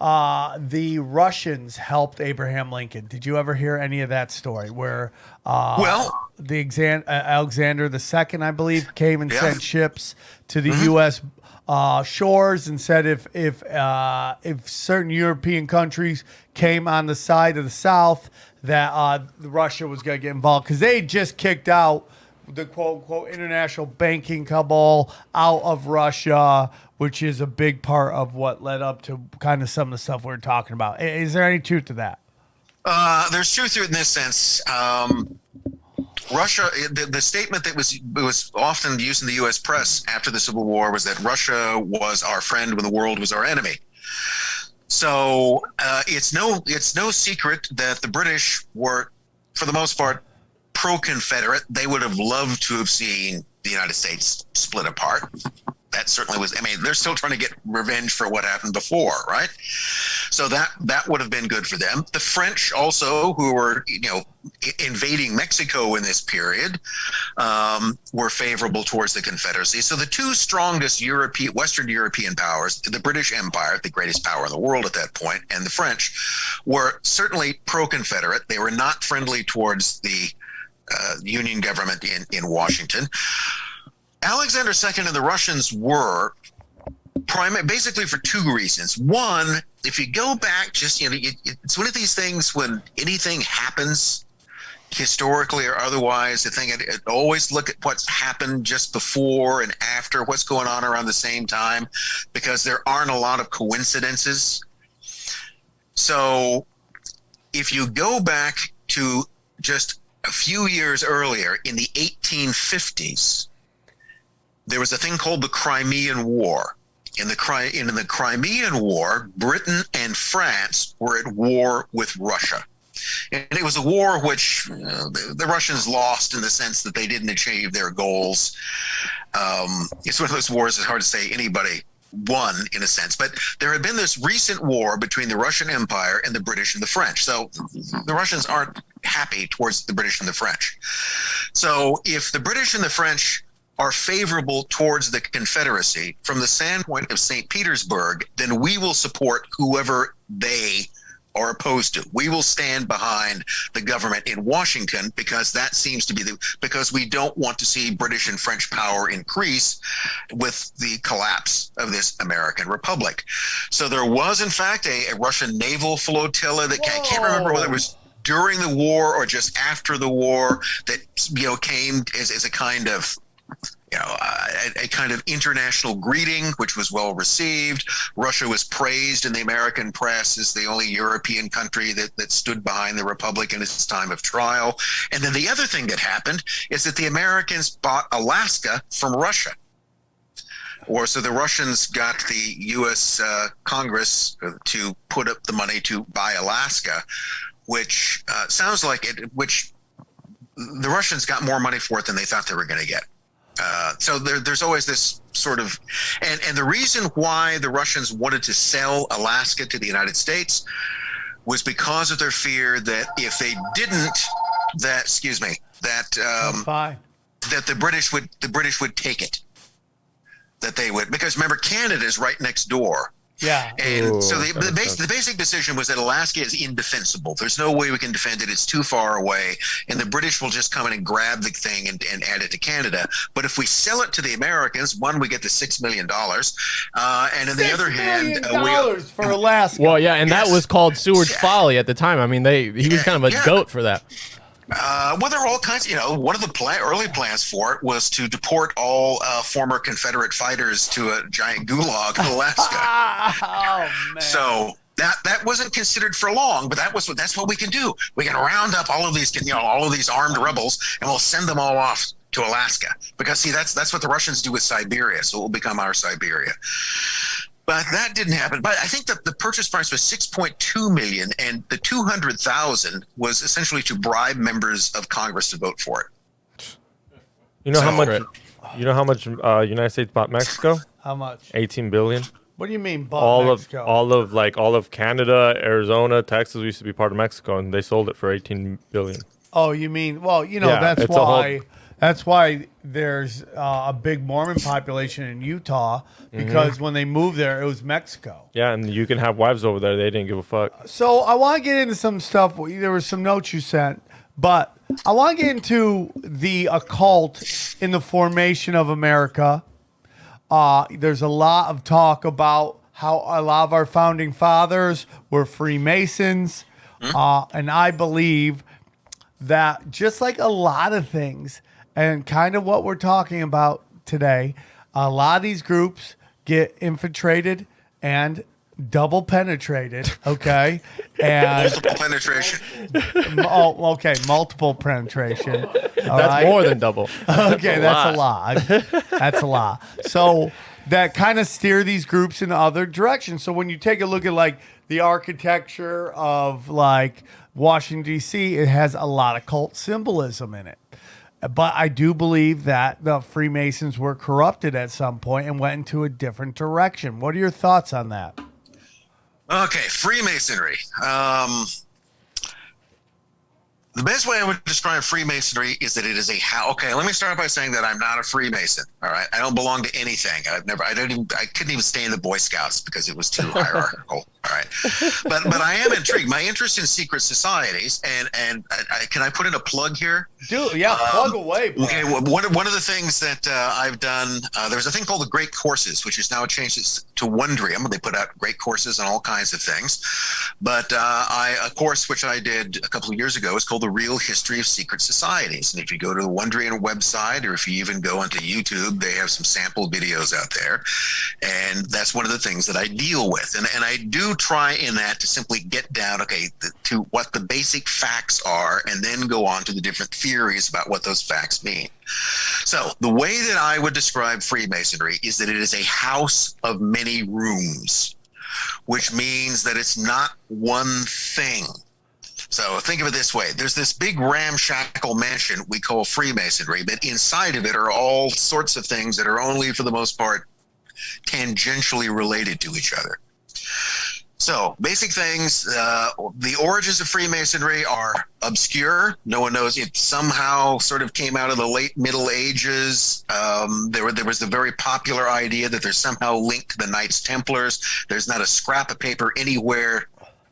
The Russians helped Abraham Lincoln. Did you ever hear any of that story? Where the Alexander II, I believe, came and sent ships to the U.S. Shores and said if certain European countries came on the side of the South, that Russia was going to get involved because they just kicked out the quote unquote international banking cabal out of Russia, which is a big part of what led up to kind of some of the stuff we're talking about. Is there any truth to that? There's truth to it in this sense. Russia, the statement that was often used in the U.S. press after the Civil War was that Russia was our friend when the world was our enemy. So it's no secret that the British were, for the most part, pro-Confederate. They would have loved to have seen the United States split apart. That certainly was. I mean, they're still trying to get revenge for what happened before, right? So that would have been good for them. The French also, who were invading Mexico in this period, were favorable towards the Confederacy. So the two strongest Western European powers, the British Empire, the greatest power in the world at that point, and the French, were certainly pro-Confederate. They were not friendly towards the Union government in Washington. Alexander II and the Russians were basically for two reasons. One, if you go back, it's one of these things when anything happens historically or otherwise, the thing always look at what's happened just before and after, what's going on around the same time, because there aren't a lot of coincidences. So if you go back to just a few years earlier in the 1850s, there was a thing called the Crimean War. In the Crimean War, Britain and France were at war with Russia. And it was a war which the Russians lost in the sense that they didn't achieve their goals. It's one of those wars, it's hard to say anybody won in a sense. But there had been this recent war between the Russian Empire and the British and the French. So the Russians aren't happy towards the British and the French. So if the British and the French are favorable towards the Confederacy from the standpoint of St. Petersburg, then we will support whoever they are opposed to. We will stand behind the government in Washington because that seems to be because we don't want to see British and French power increase with the collapse of this American Republic. So there was, in fact, a Russian naval flotilla that I can't remember whether it was during the war or just after the war that came as a kind of a kind of international greeting, which was well received. Russia was praised in the American press as the only European country that stood behind the Republic in its time of trial. And then the other thing that happened is that the Americans bought Alaska from Russia. So the Russians got the U.S. Congress to put up the money to buy Alaska, which sounds like which the Russians got more money for it than they thought they were going to get. So there's always this sort of, and the reason why the Russians wanted to sell Alaska to the United States was because of their fear that if they didn't, that the British would take it, that they would, because remember Canada is right next door. Yeah. And so the basic decision was that Alaska is indefensible. There's no way we can defend it. It's too far away. And the British will just come in and grab the thing and add it to Canada. But if we sell it to the Americans, one, we get the $6 million. And on the other hand, for Alaska. Well, yeah, and that was called Seward's Folly at the time. I mean, he was kind of a goat for that. Well, there are all kinds. One of the early plans for it was to deport all former Confederate fighters to a giant gulag in Alaska. Oh man! So That wasn't considered for long, but that's what we can do. We can round up all of these armed rebels, and we'll send them all off to Alaska, because see, that's what the Russians do with Siberia, so it will become our Siberia. But that didn't happen. But I think that the purchase price was $6.2 million, and the $200,000 was essentially to bribe members of Congress to vote for it. You know how much? You know how much United States bought Mexico? How much? 18 billion. What do you mean bought all Mexico? All of Canada, Arizona, Texas used to be part of Mexico, and they sold it for 18 billion. Oh, you mean, well, that's why. That's why there's a big Mormon population in Utah, because when they moved there, it was Mexico. Yeah, and you can have wives over there. They didn't give a fuck. So I want to get into some stuff. There were some notes you sent, but I want to get into the occult in the formation of America. There's a lot of talk about how a lot of our founding fathers were Freemasons, and I believe that just like a lot of things, and kind of what we're talking about today, a lot of these groups get infiltrated and double penetrated, okay? And multiple penetration. Okay, multiple penetration. That's more than double. Okay, that's a lot. That's a lot. So that kind of steer these groups in other directions. So when you take a look at like the architecture of like Washington, D.C., it has a lot of cult symbolism in it. But I do believe that the Freemasons were corrupted at some point and went into a different direction. What are your thoughts on that? Okay, Freemasonry. The best way I would describe Freemasonry is that it is okay, let me start by saying that I'm not a Freemason. All right. I don't belong to anything. I couldn't even stay in the Boy Scouts because it was too hierarchical. All right. But I am intrigued. My interest in secret societies, and can I put in a plug here? Dude, yeah, plug away. Bro. Okay, well, one of the things that I've done, there's a thing called the Great Courses, which is now changed to Wondrium. They put out great courses on all kinds of things. But a course which I did a couple of years ago is called The Real History of Secret Societies. And if you go to the Wondrium website, or if you even go onto YouTube, they have some sample videos out there. And that's one of the things that I deal with. And I do try in that to simply get down, to what the basic facts are, and then go on to the different theories about what those facts mean. So the way that I would describe Freemasonry is that it is a house of many rooms, which means that it's not one thing. So think of it this way. There's this big ramshackle mansion we call Freemasonry, but inside of it are all sorts of things that are only, for the most part, tangentially related to each other. So basic things, the origins of Freemasonry are obscure. No one knows. It somehow sort of came out of the late Middle Ages. There was the very popular idea that there's somehow linked to the Knights Templars. There's not a scrap of paper anywhere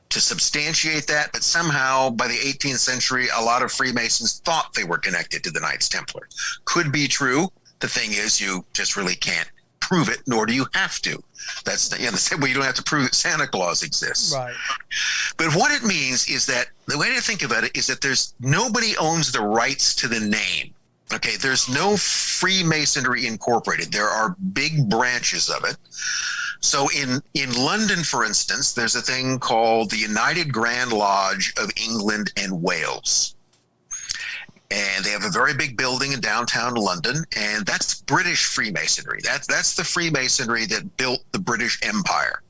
to substantiate that, but somehow by the 18th century, a lot of Freemasons thought they were connected to the Knights Templar. Could be true. The thing is, you just really can't prove it, nor do you have to. That's the same way you don't have to prove that Santa Claus exists. Right. But what it means is that the way to think about it is that there's nobody owns the rights to the name. Okay, there's no Freemasonry Incorporated. There are big branches of it. So in London, for instance, there's a thing called the United Grand Lodge of England and Wales. And they have a very big building in downtown London, and that's British Freemasonry. That's the Freemasonry that built the British Empire,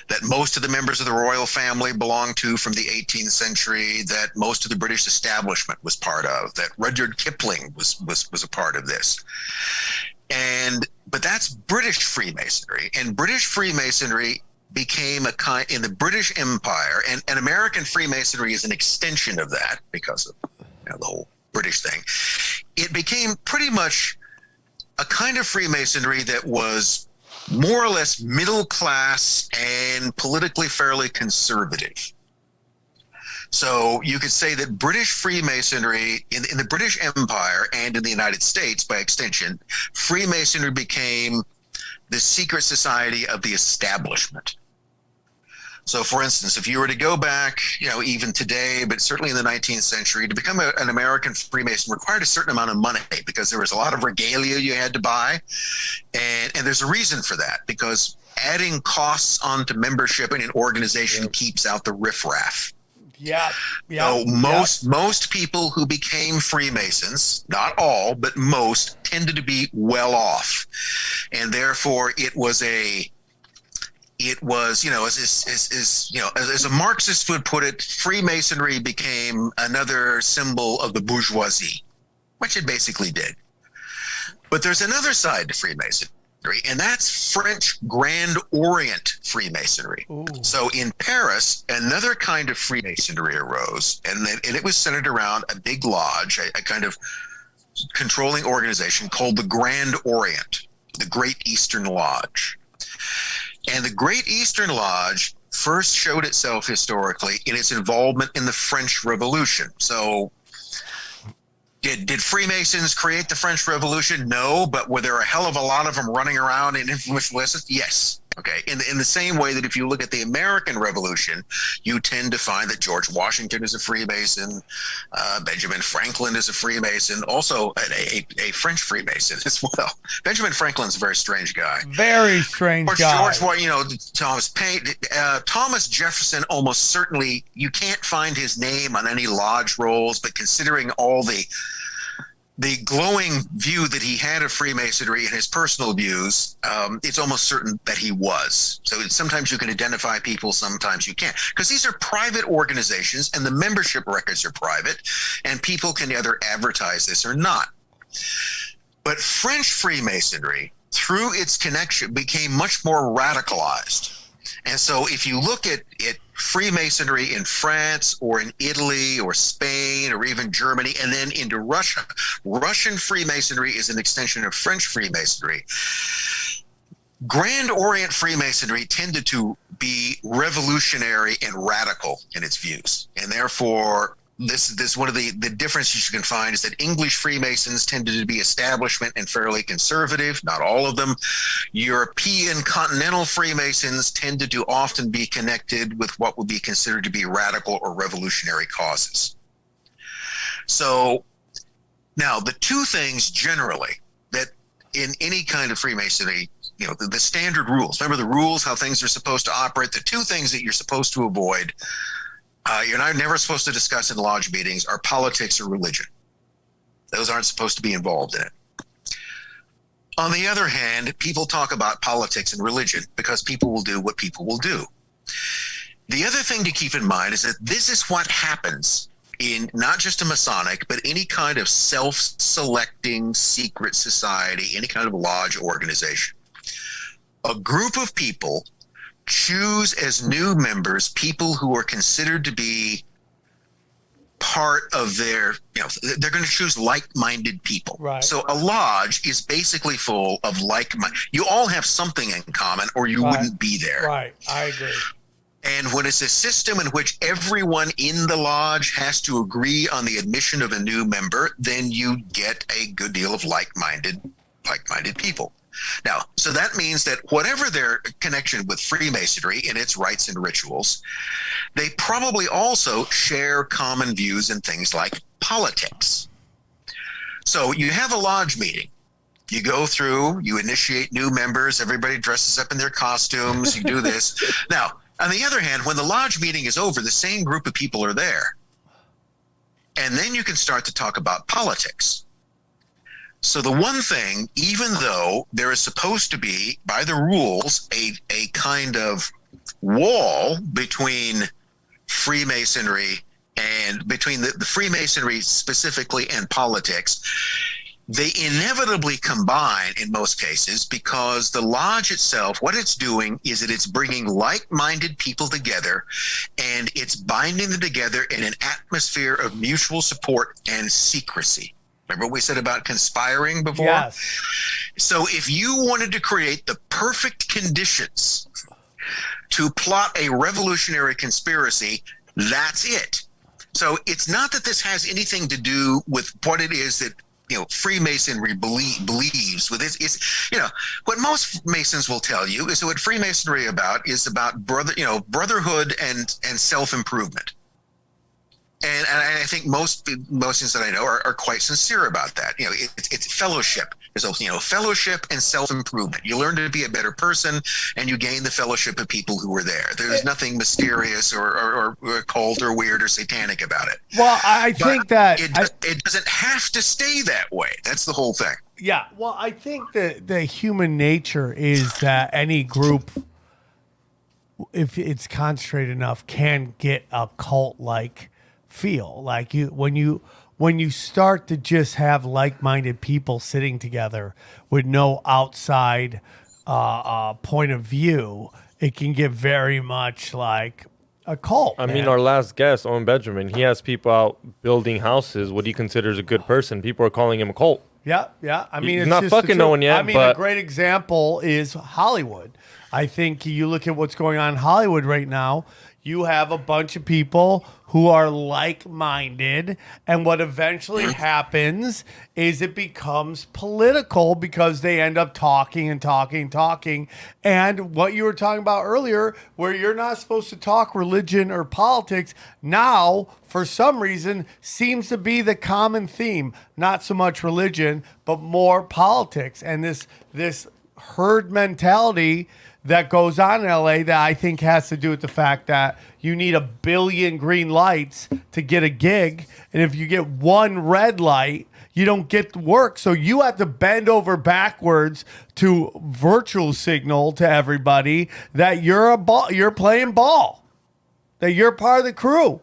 that most of the members of the royal family belonged to from the 18th century, that most of the British establishment was part of, that Rudyard Kipling was a part of this. But that's British Freemasonry, and British Freemasonry became a kind in the British Empire, and American Freemasonry is an extension of that because of the whole British thing. It became pretty much a kind of Freemasonry that was more or less middle class and politically fairly conservative. So you could say that British Freemasonry in the British Empire and in the United States, by extension, Freemasonry became the secret society of the establishment. So, for instance, if you were to go back, even today, but certainly in the 19th century, to become an American Freemason required a certain amount of money because there was a lot of regalia you had to buy. And there's a reason for that, because adding costs onto membership in an organization keeps out the riffraff. Yeah. So most people who became Freemasons, not all, but most, tended to be well off, and therefore it was, as a Marxist would put it, Freemasonry became another symbol of the bourgeoisie, which it basically did. But there's another side to Freemasonry, and that's French Grand Orient Freemasonry. Ooh. So in Paris, another kind of Freemasonry arose, and it was centered around a big lodge, a kind of controlling organization called the Grand Orient, the Great Eastern Lodge. And the Great Eastern Lodge first showed itself historically in its involvement in the French Revolution. So did Freemasons create the French Revolution? No, but were there a hell of a lot of them running around in influential lists? Yes. Okay. In the same way that if you look at the American Revolution, you tend to find that George Washington is a Freemason, Benjamin Franklin is a Freemason, also a French Freemason as well. Benjamin Franklin's a very strange guy. Very strange guy. Thomas Paine, Thomas Jefferson, almost certainly, you can't find his name on any lodge rolls, but considering all the glowing view that he had of Freemasonry and his personal views, it's almost certain that he was. So sometimes you can identify people, sometimes you can't. Because these are private organizations and the membership records are private, and people can either advertise this or not. But French Freemasonry, through its connection, became much more radicalized. And so if you look at Freemasonry in France or in Italy or Spain or even Germany and then into Russia, Russian Freemasonry is an extension of French Freemasonry. Grand Orient Freemasonry tended to be revolutionary and radical in its views. And therefore, this one of the differences you can find is that English Freemasons tended to be establishment and fairly conservative, not all of them. European continental Freemasons tended to often be connected with what would be considered to be radical or revolutionary causes. So now the two things generally that in any kind of Freemasonry, the standard rules, remember the rules, how things are supposed to operate, the two things that you're supposed to avoid, you're never supposed to discuss in lodge meetings are politics or religion. Those aren't supposed to be involved in it. On the other hand, people talk about politics and religion because people will do what people will do. The other thing to keep in mind is that this is what happens in not just a Masonic, but any kind of self-selecting secret society, any kind of lodge organization. A group of people choose as new members people who are considered to be part of their, they're going to choose like-minded people. Right. So a lodge is basically full of like-minded. You all have something in common or you wouldn't be there. Right, I agree. And when it's a system in which everyone in the lodge has to agree on the admission of a new member, then you get a good deal of like-minded people. Now, so that means that whatever their connection with Freemasonry and its rites and rituals, they probably also share common views in things like politics. So you have a lodge meeting. You go through, you initiate new members, everybody dresses up in their costumes, you do this. Now, on the other hand, when the lodge meeting is over, the same group of people are there. And then you can start to talk about politics. So the one thing, even though there is supposed to be, by the rules, a kind of wall between Freemasonry and between the Freemasonry specifically and politics, they inevitably combine in most cases because the lodge itself, what it's doing is that it's bringing like-minded people together and it's binding them together in an atmosphere of mutual support and secrecy. Remember what we said about conspiring before? Yes. So if you wanted to create the perfect conditions to plot a revolutionary conspiracy, that's it. So it's not that this has anything to do with what it is that Freemasonry believes with it. It's what most Masons will tell you is that what Freemasonry is about brotherhood and self-improvement. And I think most Masons that I know are quite sincere about that. It's fellowship. There's a fellowship and self-improvement. You learn to be a better person, and you gain the fellowship of people who were there. There's nothing mysterious or occult or weird or satanic about it. Well, I think that it doesn't have to stay that way. That's the whole thing. Yeah, well, I think that the human nature is that any group, if it's concentrated enough, can get a cult-like feel. Like when you start to just have like-minded people sitting together with no outside point of view, it can get very much like a cult. I mean, our last guest, Owen Benjamin, he has people out building houses, what he considers a good person. People are calling him a cult. Yeah. I mean, He's it's not just fucking no one yet. I mean, but a great example is Hollywood. I think you look at what's going on in Hollywood right now. You have a bunch of people who are like-minded, and what eventually happens is it becomes political because they end up talking. And what you were talking about earlier, where you're not supposed to talk religion or politics, now, for some reason, seems to be the common theme. Not so much religion, but more politics. And this herd mentality that goes on in LA that I think has to do with the fact that you need 1 billion green lights to get a gig. And if you get one red light, you don't get the work. So you have to bend over backwards to virtual signal to everybody that you're playing ball, that you're part of the crew.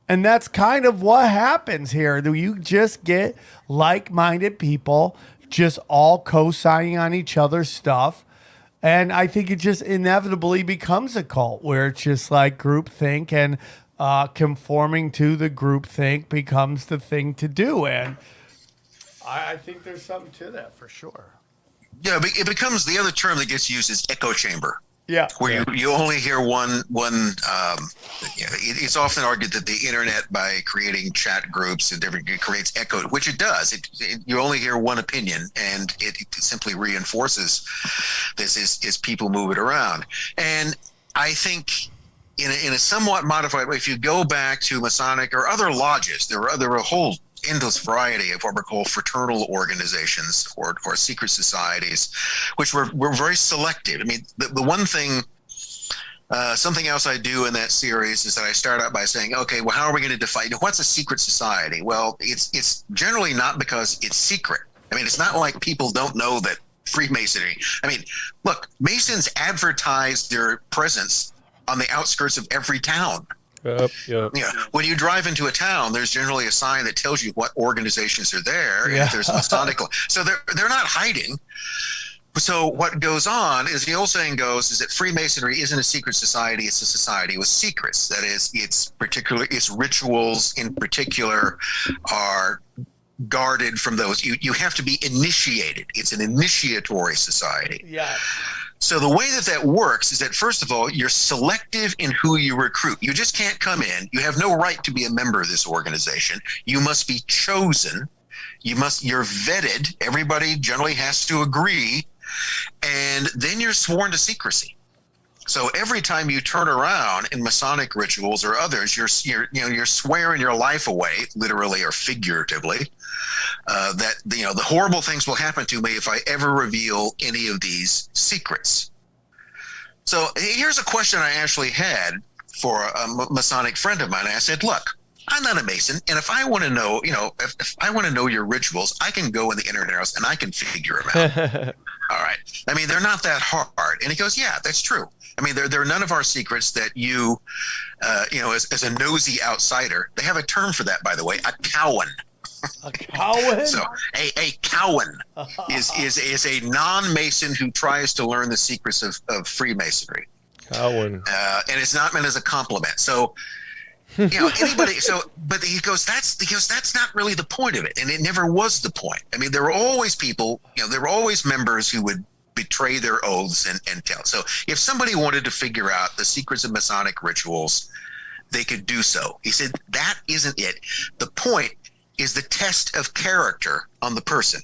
And that's kind of what happens here. Do you just get like-minded people just all co-signing on each other's stuff? And I think it just inevitably becomes a cult where it's just like groupthink, and conforming to the groupthink becomes the thing to do. And I think there's something to that for sure. Yeah, but it becomes, the other term that gets used is echo chamber. Yeah. Where you only hear one. It's often argued that the internet, by creating chat groups and different, it creates echo, which it does. You only hear one opinion, and it simply reinforces this as people move it around. And I think in a somewhat modified way, if you go back to Masonic or other lodges, there are a whole endless variety of what we call fraternal organizations or secret societies, which were very selective. I mean, the one thing, something else I do in that series is that I start out by saying, okay, well, how are we going to define what's a secret society? Well, it's generally not because it's secret. I mean, it's not like people don't know that Freemasonry. I mean, look, Masons advertise their presence on the outskirts of every town. Yep. Yeah. When you drive into a town, there's generally a sign that tells you what organizations are there. And if there's a Masonic, so they're not hiding. So what goes on is, the old saying goes, is that Freemasonry isn't a secret society; it's a society with secrets. That is, its rituals in particular are guarded from those. You have to be initiated. It's an initiatory society. Yeah. So the way that works is that, first of all, you're selective in who you recruit. You just can't come in. You have no right to be a member of this organization. You must be chosen. You're vetted. Everybody generally has to agree. And then you're sworn to secrecy. So every time you turn around in Masonic rituals or others, you're swearing your life away, literally or figuratively, that the horrible things will happen to me if I ever reveal any of these secrets. So here's a question I actually had for a Masonic friend of mine. I said, look, I'm not a Mason, and if I want to know, if I want to know your rituals, I can go in the internet and I can figure them out. All right. I mean, they're not that hard. And he goes, yeah, that's true. I mean, they're none of our secrets that you, as a nosy outsider. They have a term for that, by the way, a cowan. A cowan? So a cowan is a non-Mason who tries to learn the secrets of Freemasonry. Cowan. And it's not meant as a compliment. So, anybody. But he goes, that's not really the point of it, and it never was the point. I mean, there were always people. There were always members who would betray their oaths and tell. So, if somebody wanted to figure out the secrets of Masonic rituals, they could do so. He said that isn't it. The point is the test of character on the person.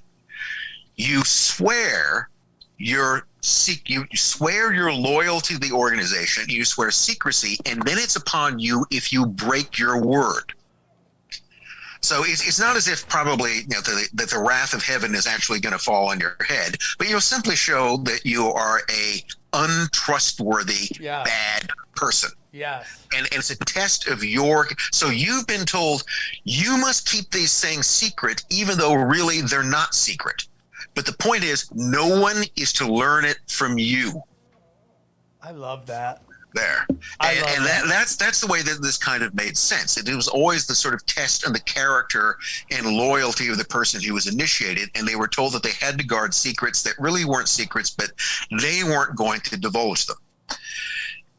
You swear you swear your loyalty to the organization, you swear secrecy, and then it's upon you if you break your word. So it's not as if probably that the wrath of heaven is actually going to fall on your head, but you'll simply show that you are a untrustworthy, bad person. Yes. And it's a test of your. So you've been told you must keep these things secret, even though really they're not secret. But the point is, no one is to learn it from you. I love that. There. And that's the way that this kind of made sense. It was always the sort of test on the character and loyalty of the person who was initiated, and they were told that they had to guard secrets that really weren't secrets, but they weren't going to divulge them.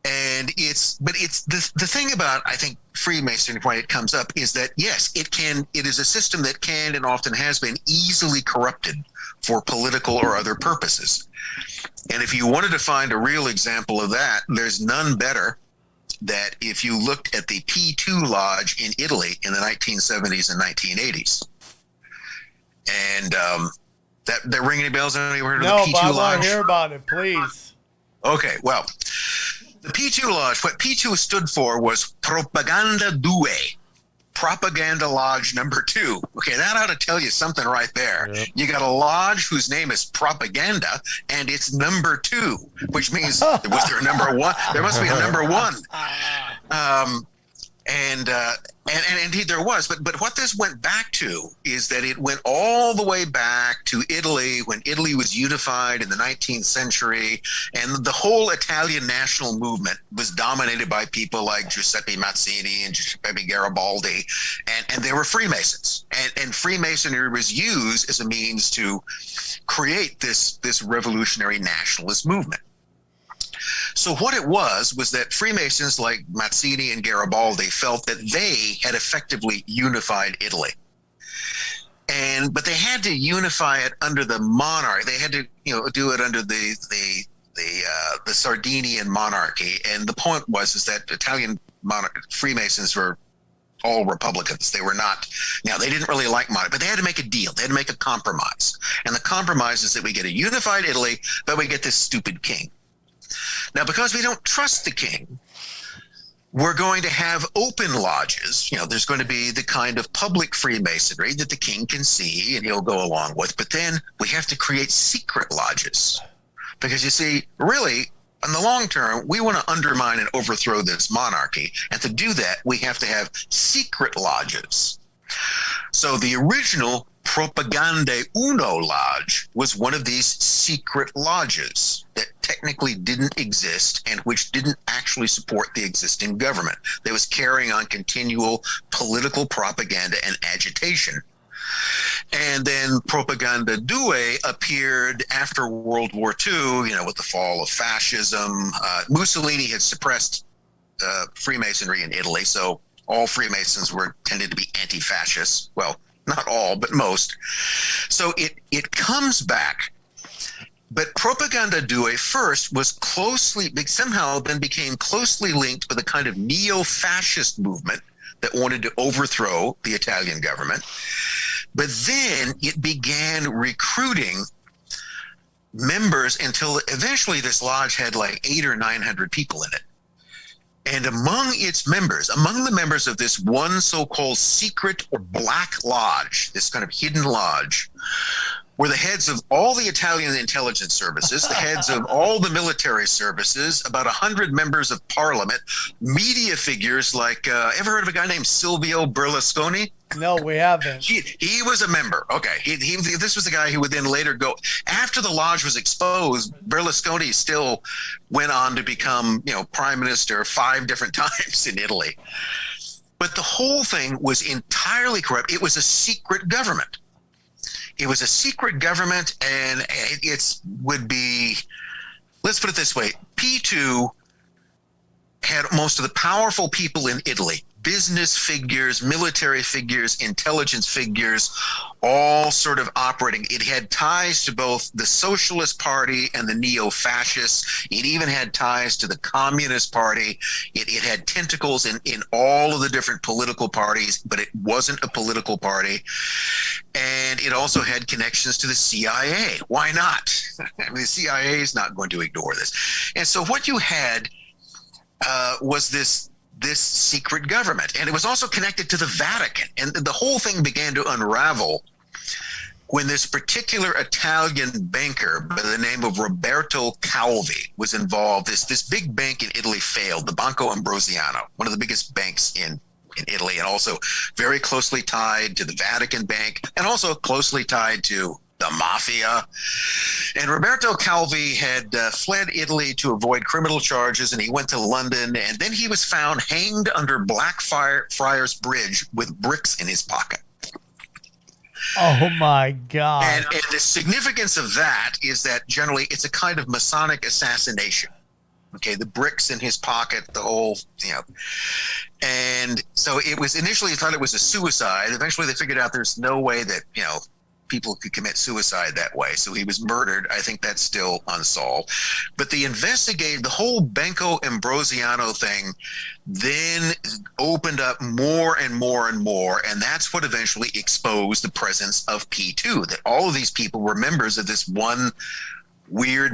And it's the thing about, I think, Freemasonry, why it comes up, is that yes, it is a system that can and often has been easily corrupted for political or other purposes. And if you wanted to find a real example of that, there's none better that if you looked at the P2 Lodge in Italy in the 1970s and 1980s. And that ring any bells? Anybody heard of the P2 Lodge? No, but I want to hear about it, please. Okay, well, the P2 Lodge, what P2 stood for was Propaganda Due. Propaganda Lodge number 2. Okay, that ought to tell you something right there. Yep. You got a lodge whose name is Propaganda, and it's number 2, which means was there a number 1? There must be a number 1. And indeed there was. But what this went back to is that it went all the way back to Italy when Italy was unified in the 19th century, and the whole Italian national movement was dominated by people like Giuseppe Mazzini and Giuseppe Garibaldi, and they were Freemasons. And Freemasonry was used as a means to create this revolutionary nationalist movement. So what it was that Freemasons like Mazzini and Garibaldi felt that they had effectively unified Italy. But they had to unify it under the monarch. They had to, do it under the Sardinian monarchy. And the point was that Italian Freemasons were all Republicans. They were not. Now, they didn't really like monarchy, but they had to make a deal. They had to make a compromise. And the compromise is that we get a unified Italy, but we get this stupid king. Now, because we don't trust the king, we're going to have open lodges. There's going to be the kind of public Freemasonry that the king can see and he'll go along with. But then we have to create secret lodges. Because you see, really, in the long term, we want to undermine and overthrow this monarchy. And to do that, we have to have secret lodges. So the original Propaganda Uno Lodge was one of these secret lodges that technically didn't exist and which didn't actually support the existing government. They was carrying on continual political propaganda and agitation. And then Propaganda Due appeared after World War II, with the fall of fascism. Mussolini had suppressed Freemasonry in Italy, so all Freemasons tended to be anti-fascists. Well, not all, but most. So it comes back. But Propaganda Due first was somehow then became closely linked with a kind of neo-fascist movement that wanted to overthrow the Italian government. But then it began recruiting members until eventually this lodge had like 800 or 900 people in it. And among the members of this one so-called secret or black lodge, this kind of hidden lodge, were the heads of all the Italian intelligence services, the heads of all the military services, about 100 members of parliament, media figures like, ever heard of a guy named Silvio Berlusconi? No, we haven't. He was a member. Okay. This was the guy who would then later go, after the lodge was exposed, Berlusconi still went on to become, prime minister 5 different times in Italy. But the whole thing was entirely corrupt. It was a secret government. It was a secret government, and let's put it this way. P2 had most of the powerful people in Italy, business figures, military figures, intelligence figures, all sort of operating. It had ties to both the Socialist Party and the neo-fascists. It even had ties to the Communist Party. It had tentacles in all of the different political parties, but it wasn't a political party. And it also had connections to the CIA. Why not? I mean, the CIA is not going to ignore this. And so what you had was this this secret government. And it was also connected to the Vatican. And the whole thing began to unravel when this particular Italian banker by the name of Roberto Calvi was involved. This big bank in Italy failed, the Banco Ambrosiano, one of the biggest banks in Italy, and also very closely tied to the Vatican Bank, and also closely tied to the mafia. And Roberto Calvi had fled Italy to avoid criminal charges, and he went to London, and then he was found hanged under Blackfriars Bridge with bricks in his pocket. Oh my God. And the significance of that is that generally it's a kind of Masonic assassination. Okay, the bricks in his pocket, the whole, And so it was initially thought it was a suicide. Eventually they figured out there's no way that, people could commit suicide that way. So he was murdered. I think that's still unsolved. But the whole Banco Ambrosiano thing then opened up more and more and more. And that's what eventually exposed the presence of P2, that all of these people were members of this one weird,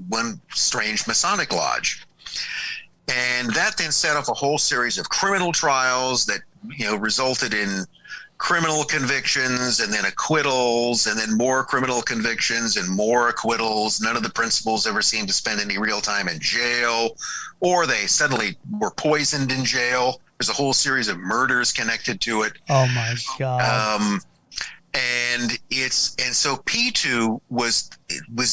one strange Masonic lodge. And that then set off a whole series of criminal trials that, resulted in criminal convictions and then acquittals and then more criminal convictions and more acquittals. None of the principals ever seemed to spend any real time in jail, or they suddenly were poisoned in jail. There's a whole series of murders connected to it. Oh my God. And so P2 was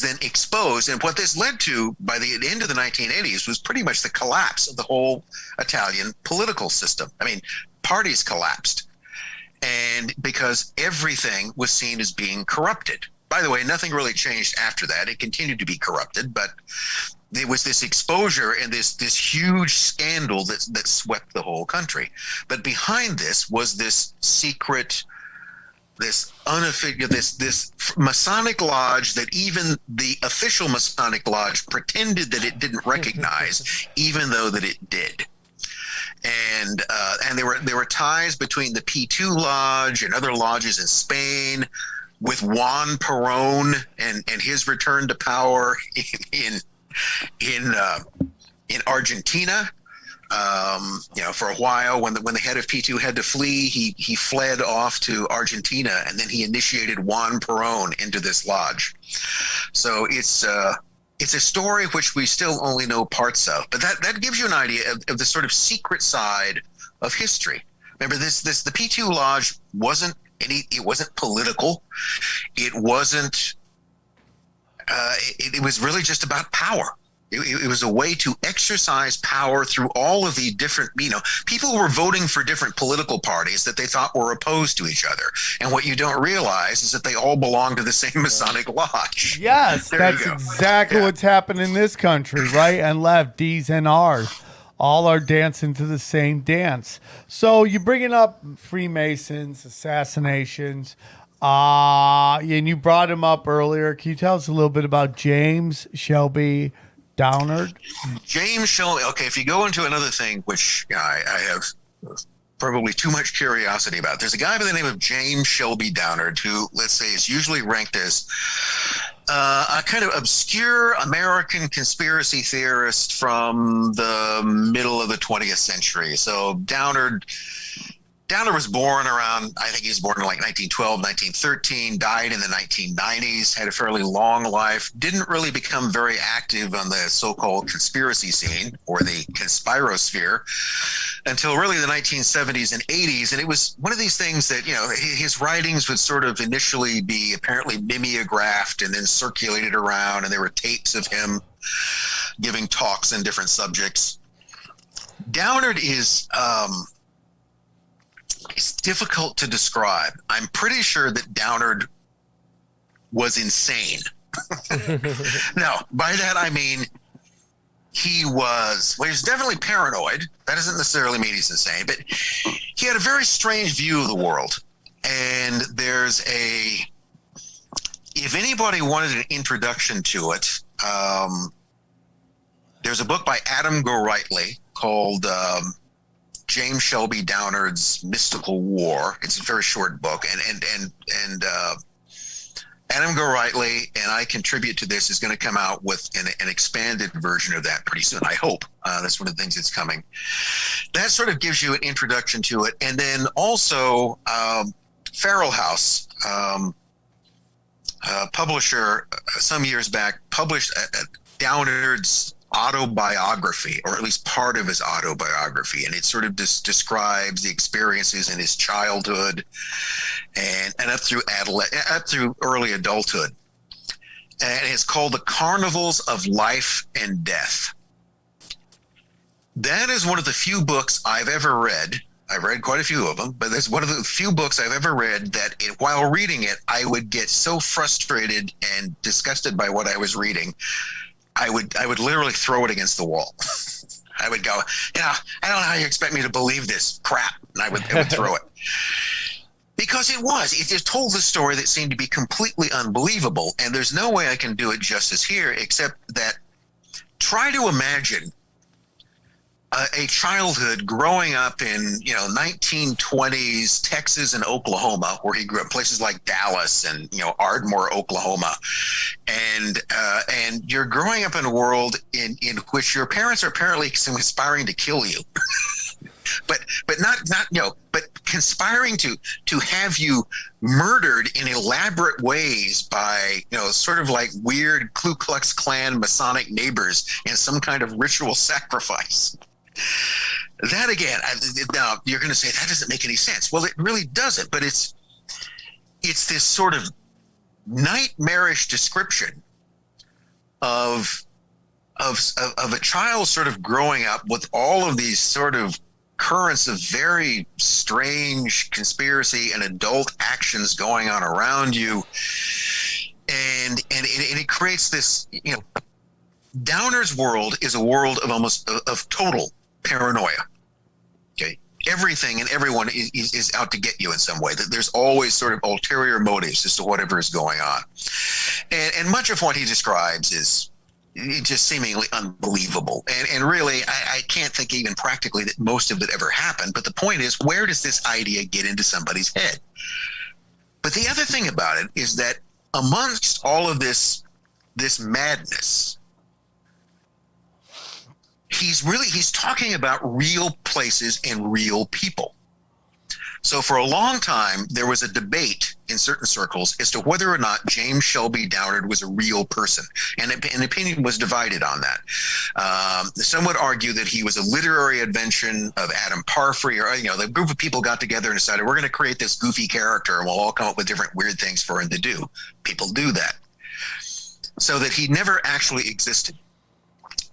then exposed, and what this led to by the end of the 1980s was pretty much the collapse of the whole Italian political system. I mean, parties collapsed, and because everything was seen as being corrupted. By the way, nothing really changed after that. It continued to be corrupted, but there was this exposure and this huge scandal that swept the whole country. But behind this was this secret, this Masonic lodge that even the official Masonic lodge pretended that it didn't recognize, even though that it did. And there were ties between the P2 lodge and other lodges in Spain, with Juan Perón and his return to power in Argentina. For a while, when the head of P2 had to flee, he fled off to Argentina, and then he initiated Juan Perón into this lodge. So it's a story which we still only know parts of, but that gives you an idea of the sort of secret side of history. Remember, the P2 lodge wasn't political. It wasn't. It was really just about power. It was a way to exercise power through all of the different, people were voting for different political parties that they thought were opposed to each other. And what you don't realize is that they all belong to the same Masonic lodge. Yes, that's exactly what's happened in this country, right and left, D's and R's. All are dancing to the same dance. So you're bringing up Freemasons, assassinations, and you brought him up earlier. Can you tell us a little bit about James Shelby Downard? James Shelby. Okay, if you go into another thing, which I have probably too much curiosity about, there's a guy by the name of James Shelby Downard who, let's say, is usually ranked as a kind of obscure American conspiracy theorist from the middle of the 20th century. So Downard was born around, I think he was born in like 1912, 1913, died in the 1990s, had a fairly long life, didn't really become very active on the so-called conspiracy scene or the conspirosphere until really the 1970s and 80s. And it was one of these things that, his writings would sort of initially be apparently mimeographed and then circulated around, and there were tapes of him giving talks on different subjects. Downard is... it's difficult to describe. I'm pretty sure that Downard was insane. Now, by that I mean he was definitely paranoid. That doesn't necessarily mean he's insane, but he had a very strange view of the world. And if anybody wanted an introduction to it, there's a book by Adam Gorightly called James Shelby Downard's Mystical War. It's a very short book, and Adam Gorightly, and I contribute to this, is going to come out with an expanded version of that pretty soon, I hope. That's one of the things that's coming. That sort of gives you an introduction to it. And then also, Farrell House, publisher, some years back, published Downard's autobiography, or at least part of his autobiography, and it sort of describes the experiences in his childhood and up through early adulthood, and it's called The Carnivals of Life and Death. That is one of the few books I've ever read. I've read quite a few of them, but that's one of the few books I've ever read that while reading it, I would get so frustrated and disgusted by what I was reading, I would literally throw it against the wall. I would go, I don't know how you expect me to believe this crap. And I would throw it. Because it just told the story that seemed to be completely unbelievable. And there's no way I can do it justice here, except that try to imagine a childhood growing up in 1920s Texas and Oklahoma, where he grew up, places like Dallas and Ardmore, Oklahoma, and you're growing up in a world in which your parents are apparently conspiring to kill you, but conspiring to have you murdered in elaborate ways by sort of like weird Ku Klux Klan Masonic neighbors in some kind of ritual sacrifice. That again, now you're going to say that doesn't make any sense. Well, it really doesn't, but it's this sort of nightmarish description of a child sort of growing up with all of these sort of currents of very strange conspiracy and adult actions going on around you, and it creates this. Downard's world is a world of total paranoia. Okay, everything and everyone is out to get you in some way. That there's always sort of ulterior motives as to whatever is going on, and much of what he describes is just seemingly unbelievable. And really, I can't think even practically that most of it ever happened. But the point is, where does this idea get into somebody's head? But the other thing about it is that amongst all of this madness, he's talking about real places and real people. So for a long time, there was a debate in certain circles as to whether or not James Shelby Downard was a real person, and an opinion was divided on that. Some would argue that he was a literary invention of Adam Parfrey, or the group of people got together and decided we're going to create this goofy character, and we'll all come up with different weird things for him to do. People do that, so that he never actually existed.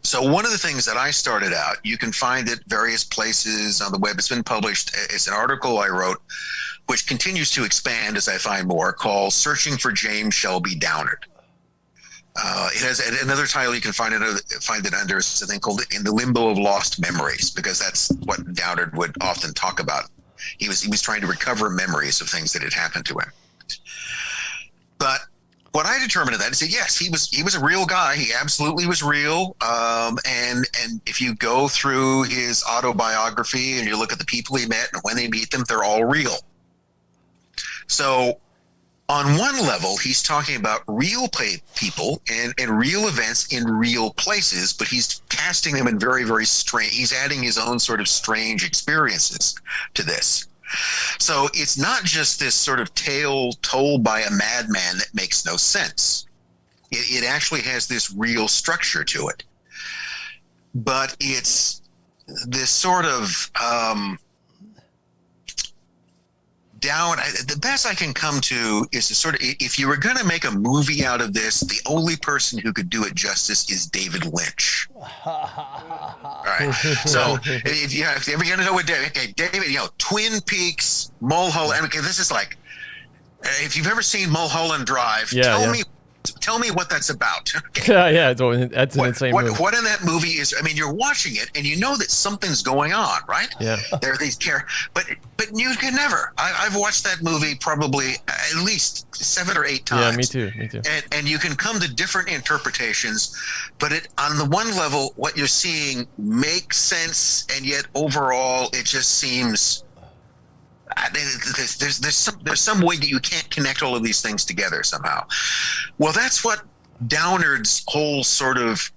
So one of the things that I started out, you can find it various places on the web. It's been published. It's an article I wrote, which continues to expand as I find more, called Searching for James Shelby Downard. It has another title you can find it under, is a thing called In the Limbo of Lost Memories, because that's what Downard would often talk about. He was trying to recover memories of things that had happened to him. But what I determined of that is that yes, he was a real guy. He absolutely was real. And if you go through his autobiography and you look at the people he met and when they meet them, they're all real. So on one level, he's talking about real people and real events in real places, but he's casting them in very, very strange. He's adding his own sort of strange experiences to this. So it's not just this sort of tale told by a madman that makes no sense. It actually has this real structure to it. But it's this sort of the best I can come to is to sort of, if you were going to make a movie out of this, the only person who could do it justice is David Lynch. All right. So if you're ever going to know what David, Twin Peaks, Mulholland. Okay, this is like, if you've ever seen Mulholland Drive, tell me what that's about. Okay. Yeah, that's an insane movie. What in that movie is? I mean, you're watching it and you know that something's going on, right? Yeah. There are these characters, but you can never. I've watched that movie probably at least 7 or 8 times. Yeah, me too. And you can come to different interpretations, but on the one level, what you're seeing makes sense, and yet overall, it just seems. there's some way that you can't connect all of these things together somehow. Well, that's what Downard's whole sort of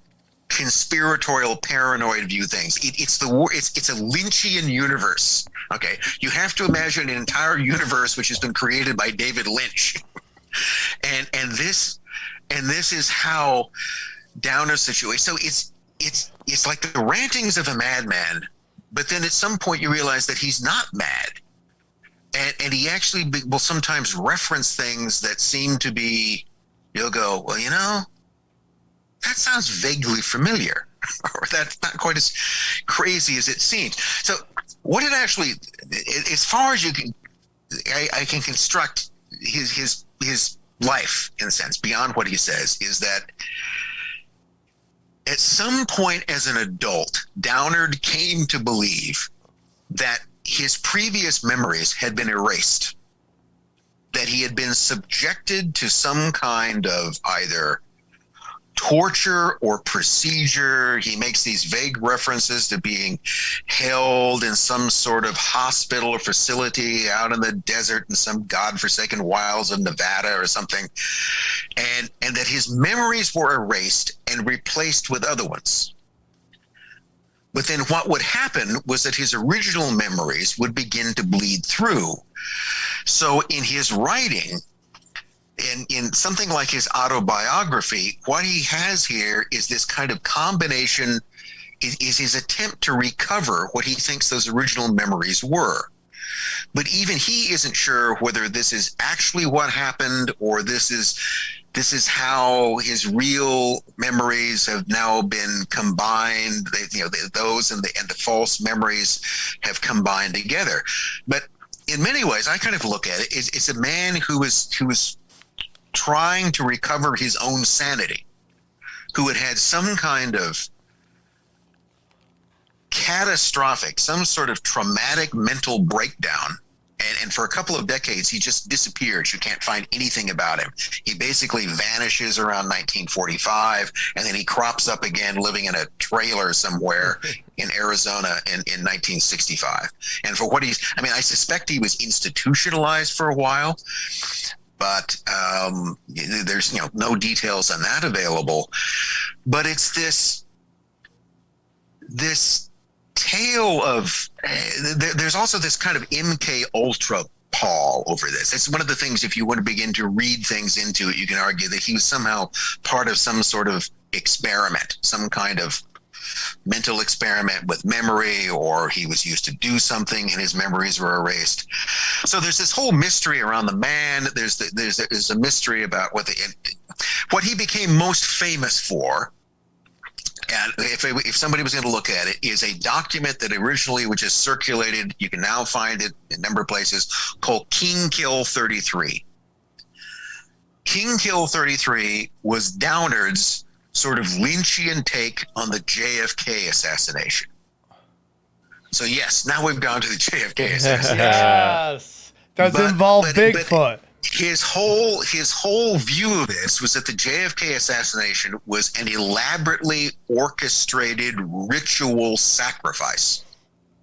conspiratorial, paranoid view things. It's a Lynchian universe. Okay, you have to imagine an entire universe which has been created by David Lynch, and this is how Downard's situation. So it's like the rantings of a madman, but then at some point you realize that he's not mad, and he actually will sometimes reference things that seem to be. You'll go, well, that sounds vaguely familiar, or that's not quite as crazy as it seems. So what it actually, as far as you can, I can construct his life, in a sense, beyond what he says, is that at some point as an adult, Downard came to believe that his previous memories had been erased, that he had been subjected to some kind of either torture or procedure. He makes these vague references to being held in some sort of hospital or facility out in the desert in some godforsaken wilds of Nevada or something, and that his memories were erased and replaced with other ones. But then what would happen was that his original memories would begin to bleed through. So in his writing, in something like his autobiography, what he has here is this kind of combination, is his attempt to recover what he thinks those original memories were. But even he isn't sure whether this is actually what happened, or this is how his real memories have now been combined. Those and the false memories have combined together. But in many ways, I kind of look at it, it's a man who was trying to recover his own sanity, who had some kind of catastrophic, some sort of traumatic mental breakdown. And for a couple of decades, he just disappears. You can't find anything about him. He basically vanishes around 1945, and then he crops up again living in a trailer somewhere in Arizona in 1965. And for what I suspect he was institutionalized for a while, but there's no details on that available. But it's this tale of there's also this kind of MK Ultra pall over this. It's one of the things, if you want to begin to read things into it, you can argue that he was somehow part of some sort of experiment, some kind of mental experiment with memory, or he was used to do something and his memories were erased. So there's this whole mystery around the man. There's a mystery about what he became most famous for. And if somebody was going to look at it, is a document that originally was just circulated. You can now find it in a number of places, called King Kill 33. King Kill 33 was Downard's sort of Lynchian take on the JFK assassination. So yes, now we've gone to the JFK assassination. Yes, does involve Bigfoot. But his whole view of this was that the JFK assassination was an elaborately orchestrated ritual sacrifice.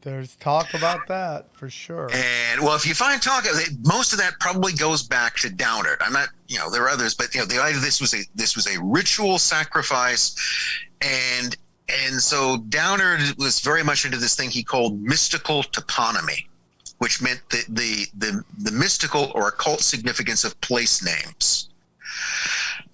There's talk about that for sure. And well, if you find talk, most of that probably goes back to Downard. I'm not, there are others, but the idea this was a ritual sacrifice, and so Downard was very much into this thing he called mystical toponymy, which meant the mystical or occult significance of place names.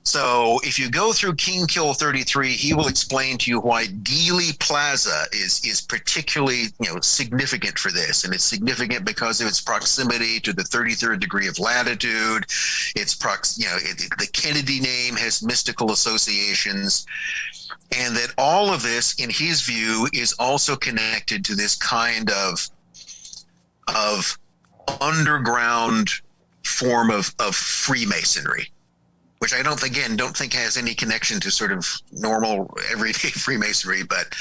So if you go through King Kill 33, he will explain to you why Dealey Plaza is particularly significant for this, and it's significant because of its proximity to the 33rd degree of latitude. The Kennedy name has mystical associations, and that all of this, in his view, is also connected to this kind of underground form of Freemasonry, which I don't think has any connection to sort of normal everyday Freemasonry. But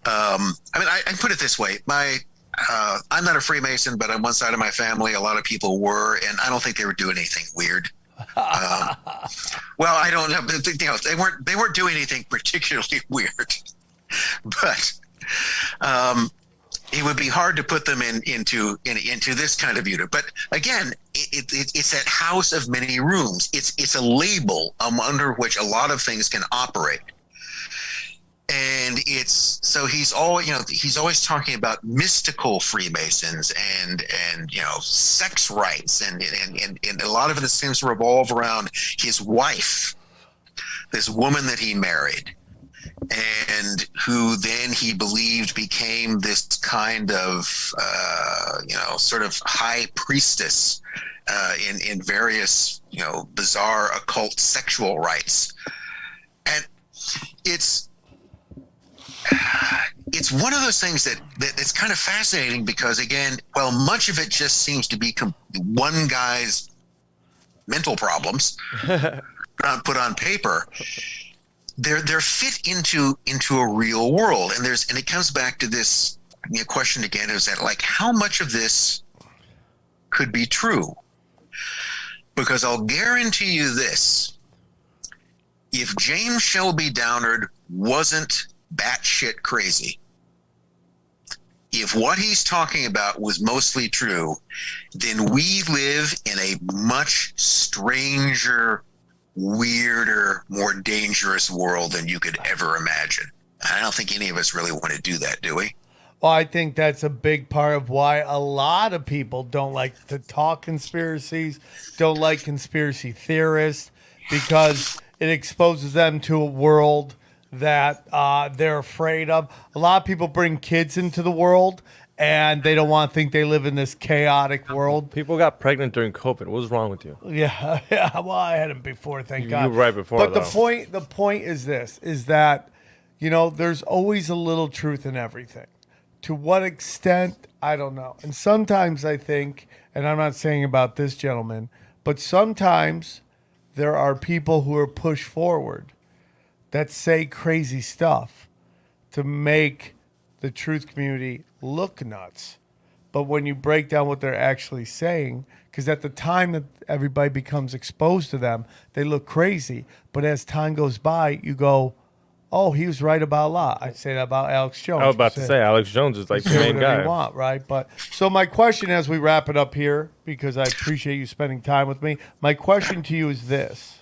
I put it this way: I'm not a Freemason, but on one side of my family, a lot of people were, and I don't think they were doing anything weird. Well, I don't know, but they weren't doing anything particularly weird, but it would be hard to put them into this kind of unit. But again, it's that house of many rooms. It's a label under which a lot of things can operate. And he's always talking about mystical Freemasons and sex rights and a lot of it seems to revolve around his wife, this woman that he married, and who then he believed became this kind of sort of high priestess in various bizarre occult sexual rites. And it's one of those things that it's kind of fascinating because, again, while much of it just seems to be one guy's mental problems put on paper, they're fit into a real world, and it comes back to this question again: is that like how much of this could be true? Because I'll guarantee you this: if James Shelby Downard wasn't batshit crazy, if what he's talking about was mostly true, then we live in a much stranger, weirder, more dangerous world than you could ever imagine. I don't think any of us really want to do that, do we? Well, I think that's a big part of why a lot of people don't like to talk conspiracies, don't like conspiracy theorists, because it exposes them to a world that they're afraid of. A lot of people bring kids into the world and they don't want to think they live in this chaotic world. People got pregnant during COVID. What was wrong with you? Yeah. Well, I had them before, thank God. You were right before, but though. the point is this, is that, there's always a little truth in everything. To what extent, I don't know. And sometimes I think, and I'm not saying about this gentleman, but sometimes there are people who are pushed forward that say crazy stuff to make the truth community look nuts. But when you break down what they're actually saying, because at the time that everybody becomes exposed to them, they look crazy. But as time goes by, you go, oh, he was right about a lot. I'd say that about Alex Jones. I was about to say Alex Jones is like the main guy. You want, right? But so my question as we wrap it up here, because I appreciate you spending time with me, my question to you is this.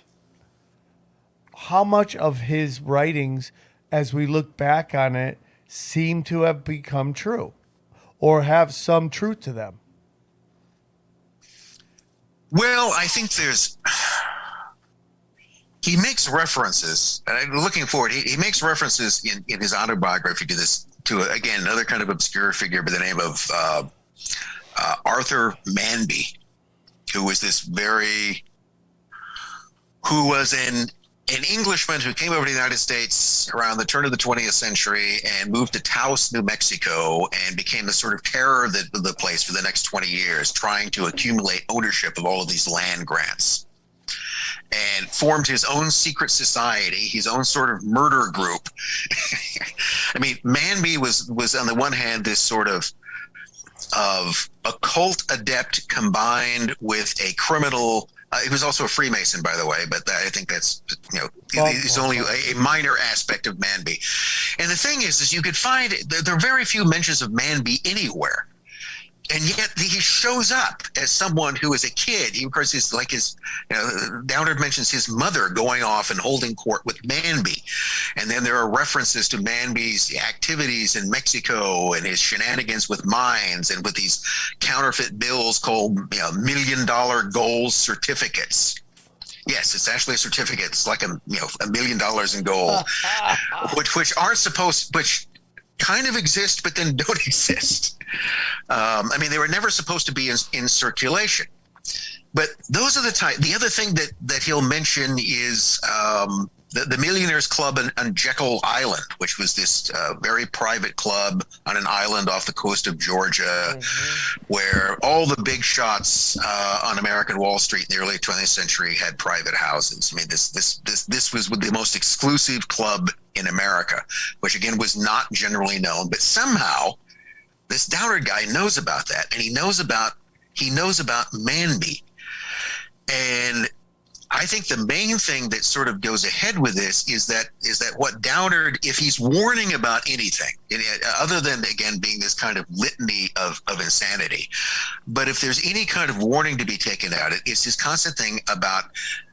How much of his writings, as we look back on it, seem to have become true or have some truth to them? Well, I think he makes references, and I'm looking forward, he makes references in his autobiography to again, another kind of obscure figure by the name of Arthur Manby, who was an Englishman who came over to the United States around the turn of the 20th century and moved to Taos, New Mexico, and became the sort of terror of the place for the next 20 years, trying to accumulate ownership of all of these land grants, and formed his own secret society, his own sort of murder group. I mean, Manby was on the one hand this sort of occult adept combined with a criminal. He was also a Freemason, by the way, but I think that's, it's only a minor aspect of Manby. And the thing is you could find, there are very few mentions of Manby anywhere. And yet he shows up as someone who is a kid. He, of course, is like Downard mentions his mother going off and holding court with Manby. And then there are references to Manby's activities in Mexico and his shenanigans with mines and with these counterfeit bills called $1 million gold certificates. Yes, it's actually a certificate. It's like $1 million in gold, which aren't supposed, which kind of exist, but then don't exist. I mean, they were never supposed to be in circulation. But those are the other thing that he'll mention is the Millionaires Club on Jekyll Island, which was this very private club on an island off the coast of Georgia, where all the big shots on American Wall Street in the early 20th century had private houses. I mean, this was the most exclusive club in America, which again was not generally known, but somehow this Downard guy knows about that, and he knows about Manby. And I think the main thing that sort of goes ahead with this is that what Downard, if he's warning about anything, other than, again, being this kind of litany of insanity, but if there's any kind of warning to be taken out, it's this constant thing about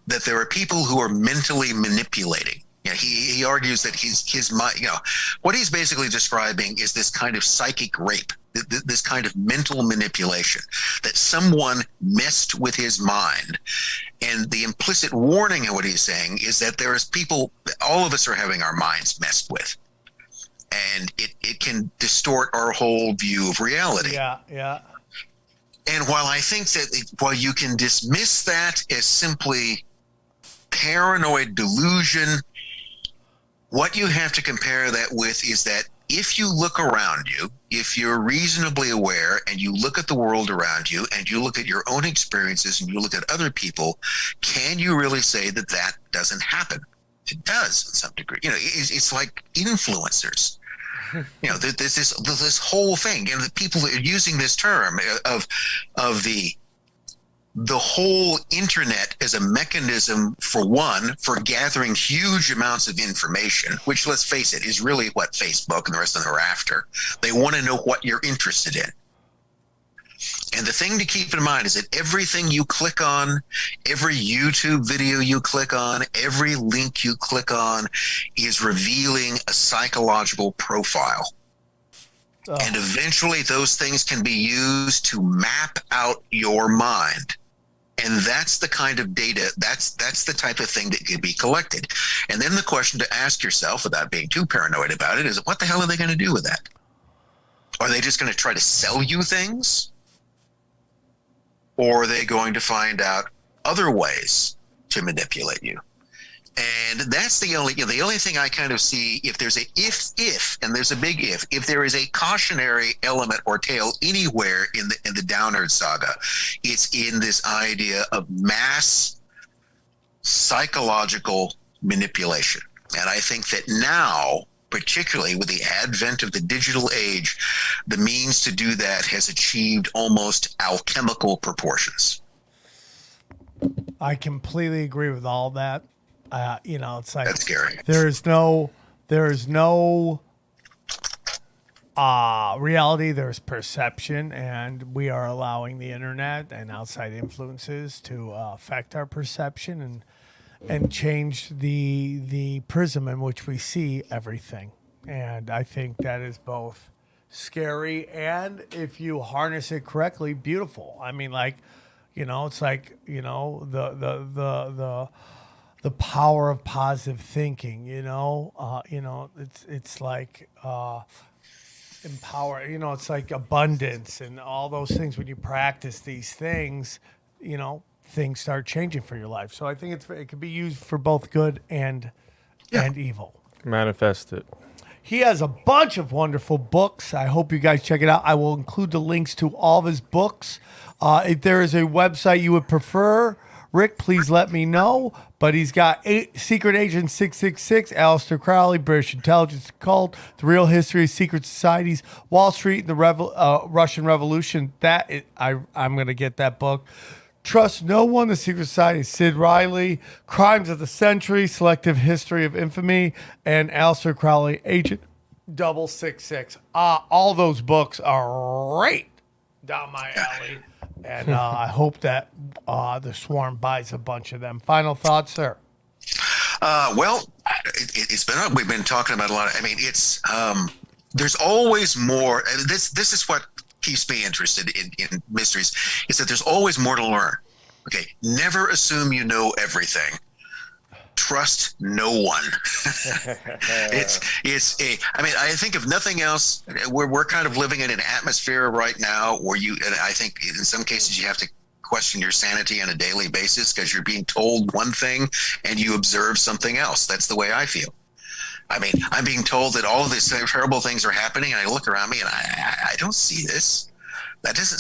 that there are people who are mentally manipulating. You know, he argues that his mind, what he's basically describing is this kind of psychic rape, this kind of mental manipulation, that someone messed with his mind. And the implicit warning of what he's saying is that there is people, all of us are having our minds messed with. And it can distort our whole view of reality. Yeah. And while I think that while you can dismiss that as simply paranoid delusion, what you have to compare that with is that if you look around you, if you're reasonably aware and you look at the world around you and you look at your own experiences and you look at other people, can you really say that that doesn't happen? It does in some degree. It's like influencers. There's this whole thing, and the people that are using this term of the whole internet as a mechanism for gathering huge amounts of information, which, let's face it, is really what Facebook and the rest of them are after. They want to know what you're interested in. And the thing to keep in mind is that everything you click on, every YouTube video you click on, every link you click on is revealing a psychological profile. Oh. And eventually those things can be used to map out your mind. And that's the kind of data, that's the type of thing that can be collected. And then the question to ask yourself, without being too paranoid about it, is what the hell are they going to do with that? Are they just going to try to sell you things? Or are they going to find out other ways to manipulate you? And that's the only thing I kind of see. If there's and there's a big if there is a cautionary element or tale anywhere in the Downard saga, it's in this idea of mass psychological manipulation. And I think that now, particularly with the advent of the digital age, the means to do that has achieved almost alchemical proportions. I completely agree with all that. It's like that's scary. There is no reality. There's perception, and we are allowing the internet and outside influences to affect our perception and change the prism in which we see everything. And I think that is both scary and, if you harness it correctly, beautiful. I mean, it's like the power of positive thinking. It's like empower. It's like abundance and all those things. When you practice these things, things start changing for your life. So I think it can be used for both good and evil. Manifest it. He has a bunch of wonderful books. I hope you guys check it out. I will include the links to all of his books. If there is a website you would prefer, Rick, please let me know. But he's got Secret Agent 666, Aleister Crowley, British Intelligence Occult, The Real History of Secret Societies, Wall Street, and the Russian Revolution. I'm going to get that book. Trust No One, The Secret Society, Sid Riley, Crimes of the Century, Selective History of Infamy, and Aleister Crowley, Agent 666. All those books are right down my alley. And I hope that the Swarm buys a bunch of them. Final thoughts, sir? Well, we've been talking about a lot. It's there's always more. This is what keeps me interested in mysteries, is that there's always more to learn. Okay, never assume you know everything. Trust no one. I think if nothing else, we're kind of living in an atmosphere right now where and I think in some cases you have to question your sanity on a daily basis because you're being told one thing and you observe something else. That's the way I feel. I'm being told that all of these terrible things are happening, and I look around me and I don't see this. It doesn't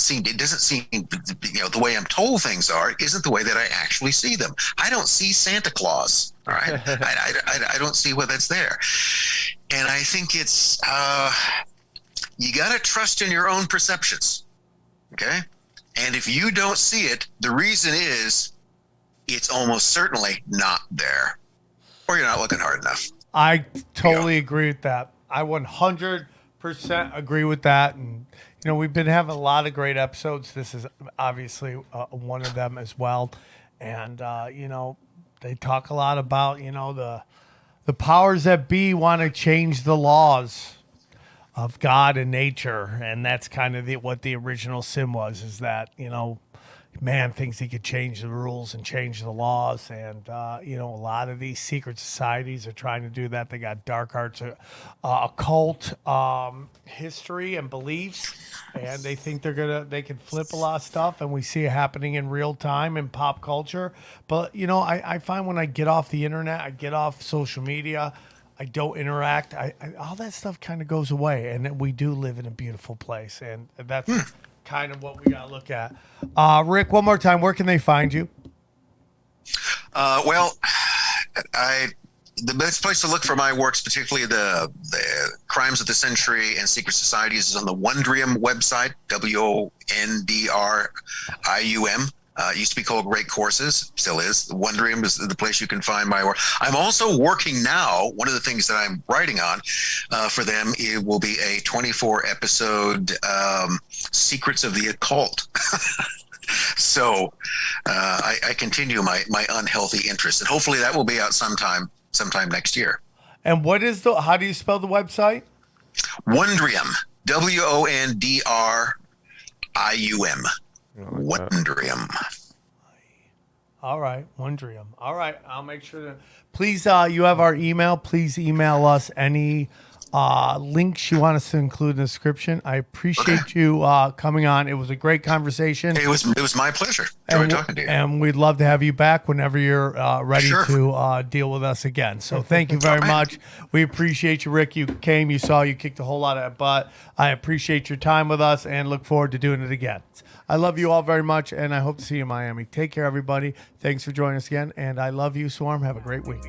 seem, the way I'm told things are isn't the way that I actually see them. I don't see Santa Claus. All right. I don't see what that's there. And I think it's, you got to trust in your own perceptions. Okay. And if you don't see it, the reason is it's almost certainly not there, or you're not looking hard enough. I totally agree with that. I 100% agree with that. And, you know, we've been having a lot of great episodes. This is obviously one of them as well. And, you know, they talk a lot about, you know, the powers that be want to change the laws of God and nature. And that's kind of what the original sin was, is that, you know, man thinks he could change the rules and change the laws. And, you know, a lot of these secret societies are trying to do that. They got dark arts, occult history and beliefs, and they think they can flip a lot of stuff. And we see it happening in real time in pop culture. But, you know, I find when I get off the internet, I get off social media, I don't interact, all that stuff kind of goes away. And we do live in a beautiful place. And that's kind of what we got to look at. Rick, one more time, where can they find you? Well, the best place to look for my works, particularly the crimes of the century and secret societies, is on the Wondrium website, WONDRIUM. It used to be called Great Courses, still is. The Wondrium is the place you can find my work. I'm also working now. One of the things that I'm writing on for them, it will be a 24-episode Secrets of the Occult. So I continue my unhealthy interest, and hopefully that will be out sometime next year. And how do you spell the website? Wondrium, WONDRIUM. Wondrium. All right, Wondrium. All right, I'll make sure that. Please, you have our email. Please email us any links you want us to include in the description. I appreciate you coming on. It was a great conversation. It was my pleasure. Enjoyed talking to you. And we'd love to have you back whenever you're ready to deal with us again. So thank you very much. We appreciate you, Rick. You came, you kicked a whole lot of butt. I appreciate your time with us and look forward to doing it again. I love you all very much, and I hope to see you in Miami. Take care, everybody. Thanks for joining us again, and I love you, Swarm. Have a great week.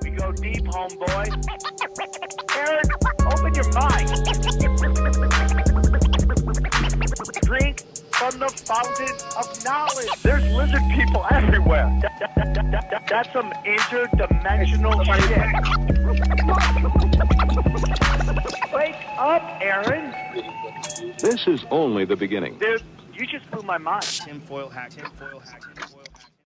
We go deep, homeboy. Aaron, open your mind. Drink from the fountain of knowledge. There's lizard people everywhere. That's some interdimensional shit. Wake up, Aaron. This is only the beginning. Dude, you just blew my mind. Tinfoil hat.